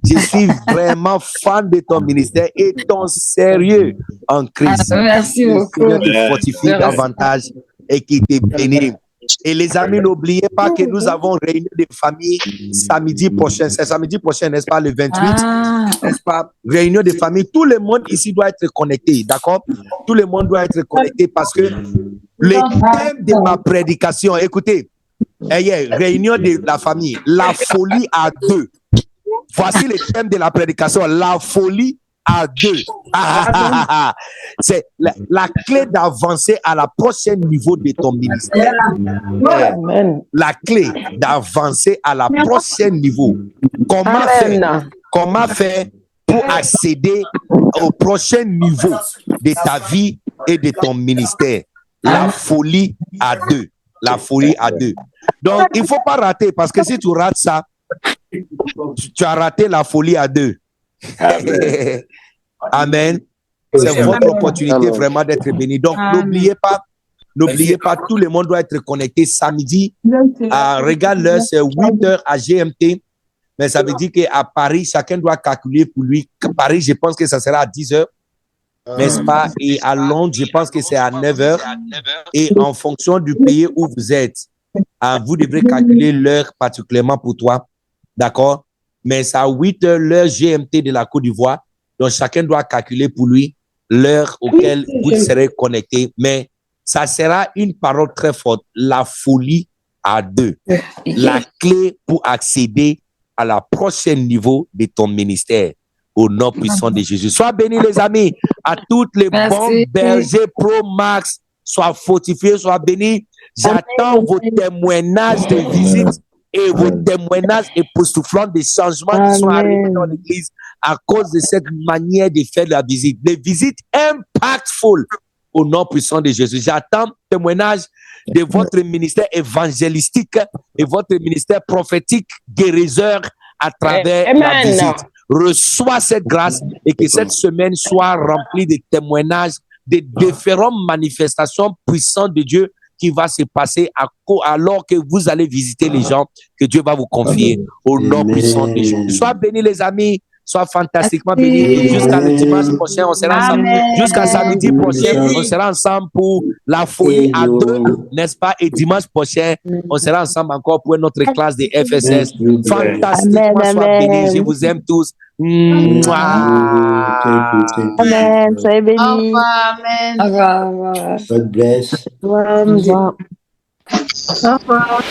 S1: Je suis vraiment fan de ton ministère et ton sérieux en Christ.
S2: Merci beaucoup.
S1: Que Dieu te fortifie davantage et qu'il te bénisse. Et les amis, n'oubliez pas que nous avons réunion de famille samedi prochain. C'est samedi prochain, n'est-ce pas, le 28, n'est-ce pas? Réunion de famille. Tout le monde ici doit être connecté, d'accord? Tout le monde doit être connecté parce que le thème de ma prédication, écoutez, réunion de la famille, la folie à deux. Voici le thème de la prédication, la folie à deux. C'est la clé d'avancer à la prochaine niveau de ton ministère. La clé d'avancer à la prochaine niveau. Comment faire pour accéder au prochain niveau de ta vie et de ton ministère? La folie à deux. La folie à deux. Donc, il ne faut pas rater parce que si tu rates ça, tu as raté la folie à deux. Amen. C'est votre opportunité vraiment d'être béni. Donc, n'oubliez pas, tout le monde doit être connecté samedi. Regarde l'heure, c'est 8h à GMT. Mais ça veut dire qu'à Paris, chacun doit calculer pour lui. Paris, je pense que ça sera à 10h. N'est-ce pas? Et à Londres, je pense que c'est à 9h. Et en fonction du pays où vous êtes, vous devrez calculer l'heure particulièrement pour toi. D'accord? Mais c'est à 8h, l'heure GMT de la Côte d'Ivoire. Donc, chacun doit calculer pour lui l'heure auquel vous serez connecté. Mais ça sera une parole très forte. La folie à deux. La clé pour accéder à la prochaine niveau de ton ministère. Au nom puissant de Jésus. Sois bénis, les amis. À toutes les bons bergers Pro Max. Sois fortifiés, sois bénis. J'attends vos témoignages de visite et vos témoignages époustouflants des changements qui sont arrivés dans l'église à cause de cette manière de faire la visite. Des visites impactful au nom puissant de Jésus. J'attends témoignages de votre ministère évangélistique et votre ministère prophétique guérisseur à travers la visite. Reçois cette grâce et que cette semaine soit remplie de témoignages, de différentes manifestations puissantes de Dieu qui va se passer alors que vous allez visiter les gens que Dieu va vous confier au nom puissant de Jésus. Sois bénis les amis, sois fantastiquement bénis. Et jusqu'à le dimanche prochain, on sera ensemble. Jusqu'à samedi prochain, on sera ensemble pour la folie à deux, n'est-ce pas? Et dimanche prochain, on sera ensemble encore pour notre classe de FSS. Fantastiquement, sois bénis. Je vous aime tous. Mouah.
S4: Amen. Soyez bénis.
S2: Au revoir.
S3: God bless.
S4: Au revoir.
S2: Au revoir.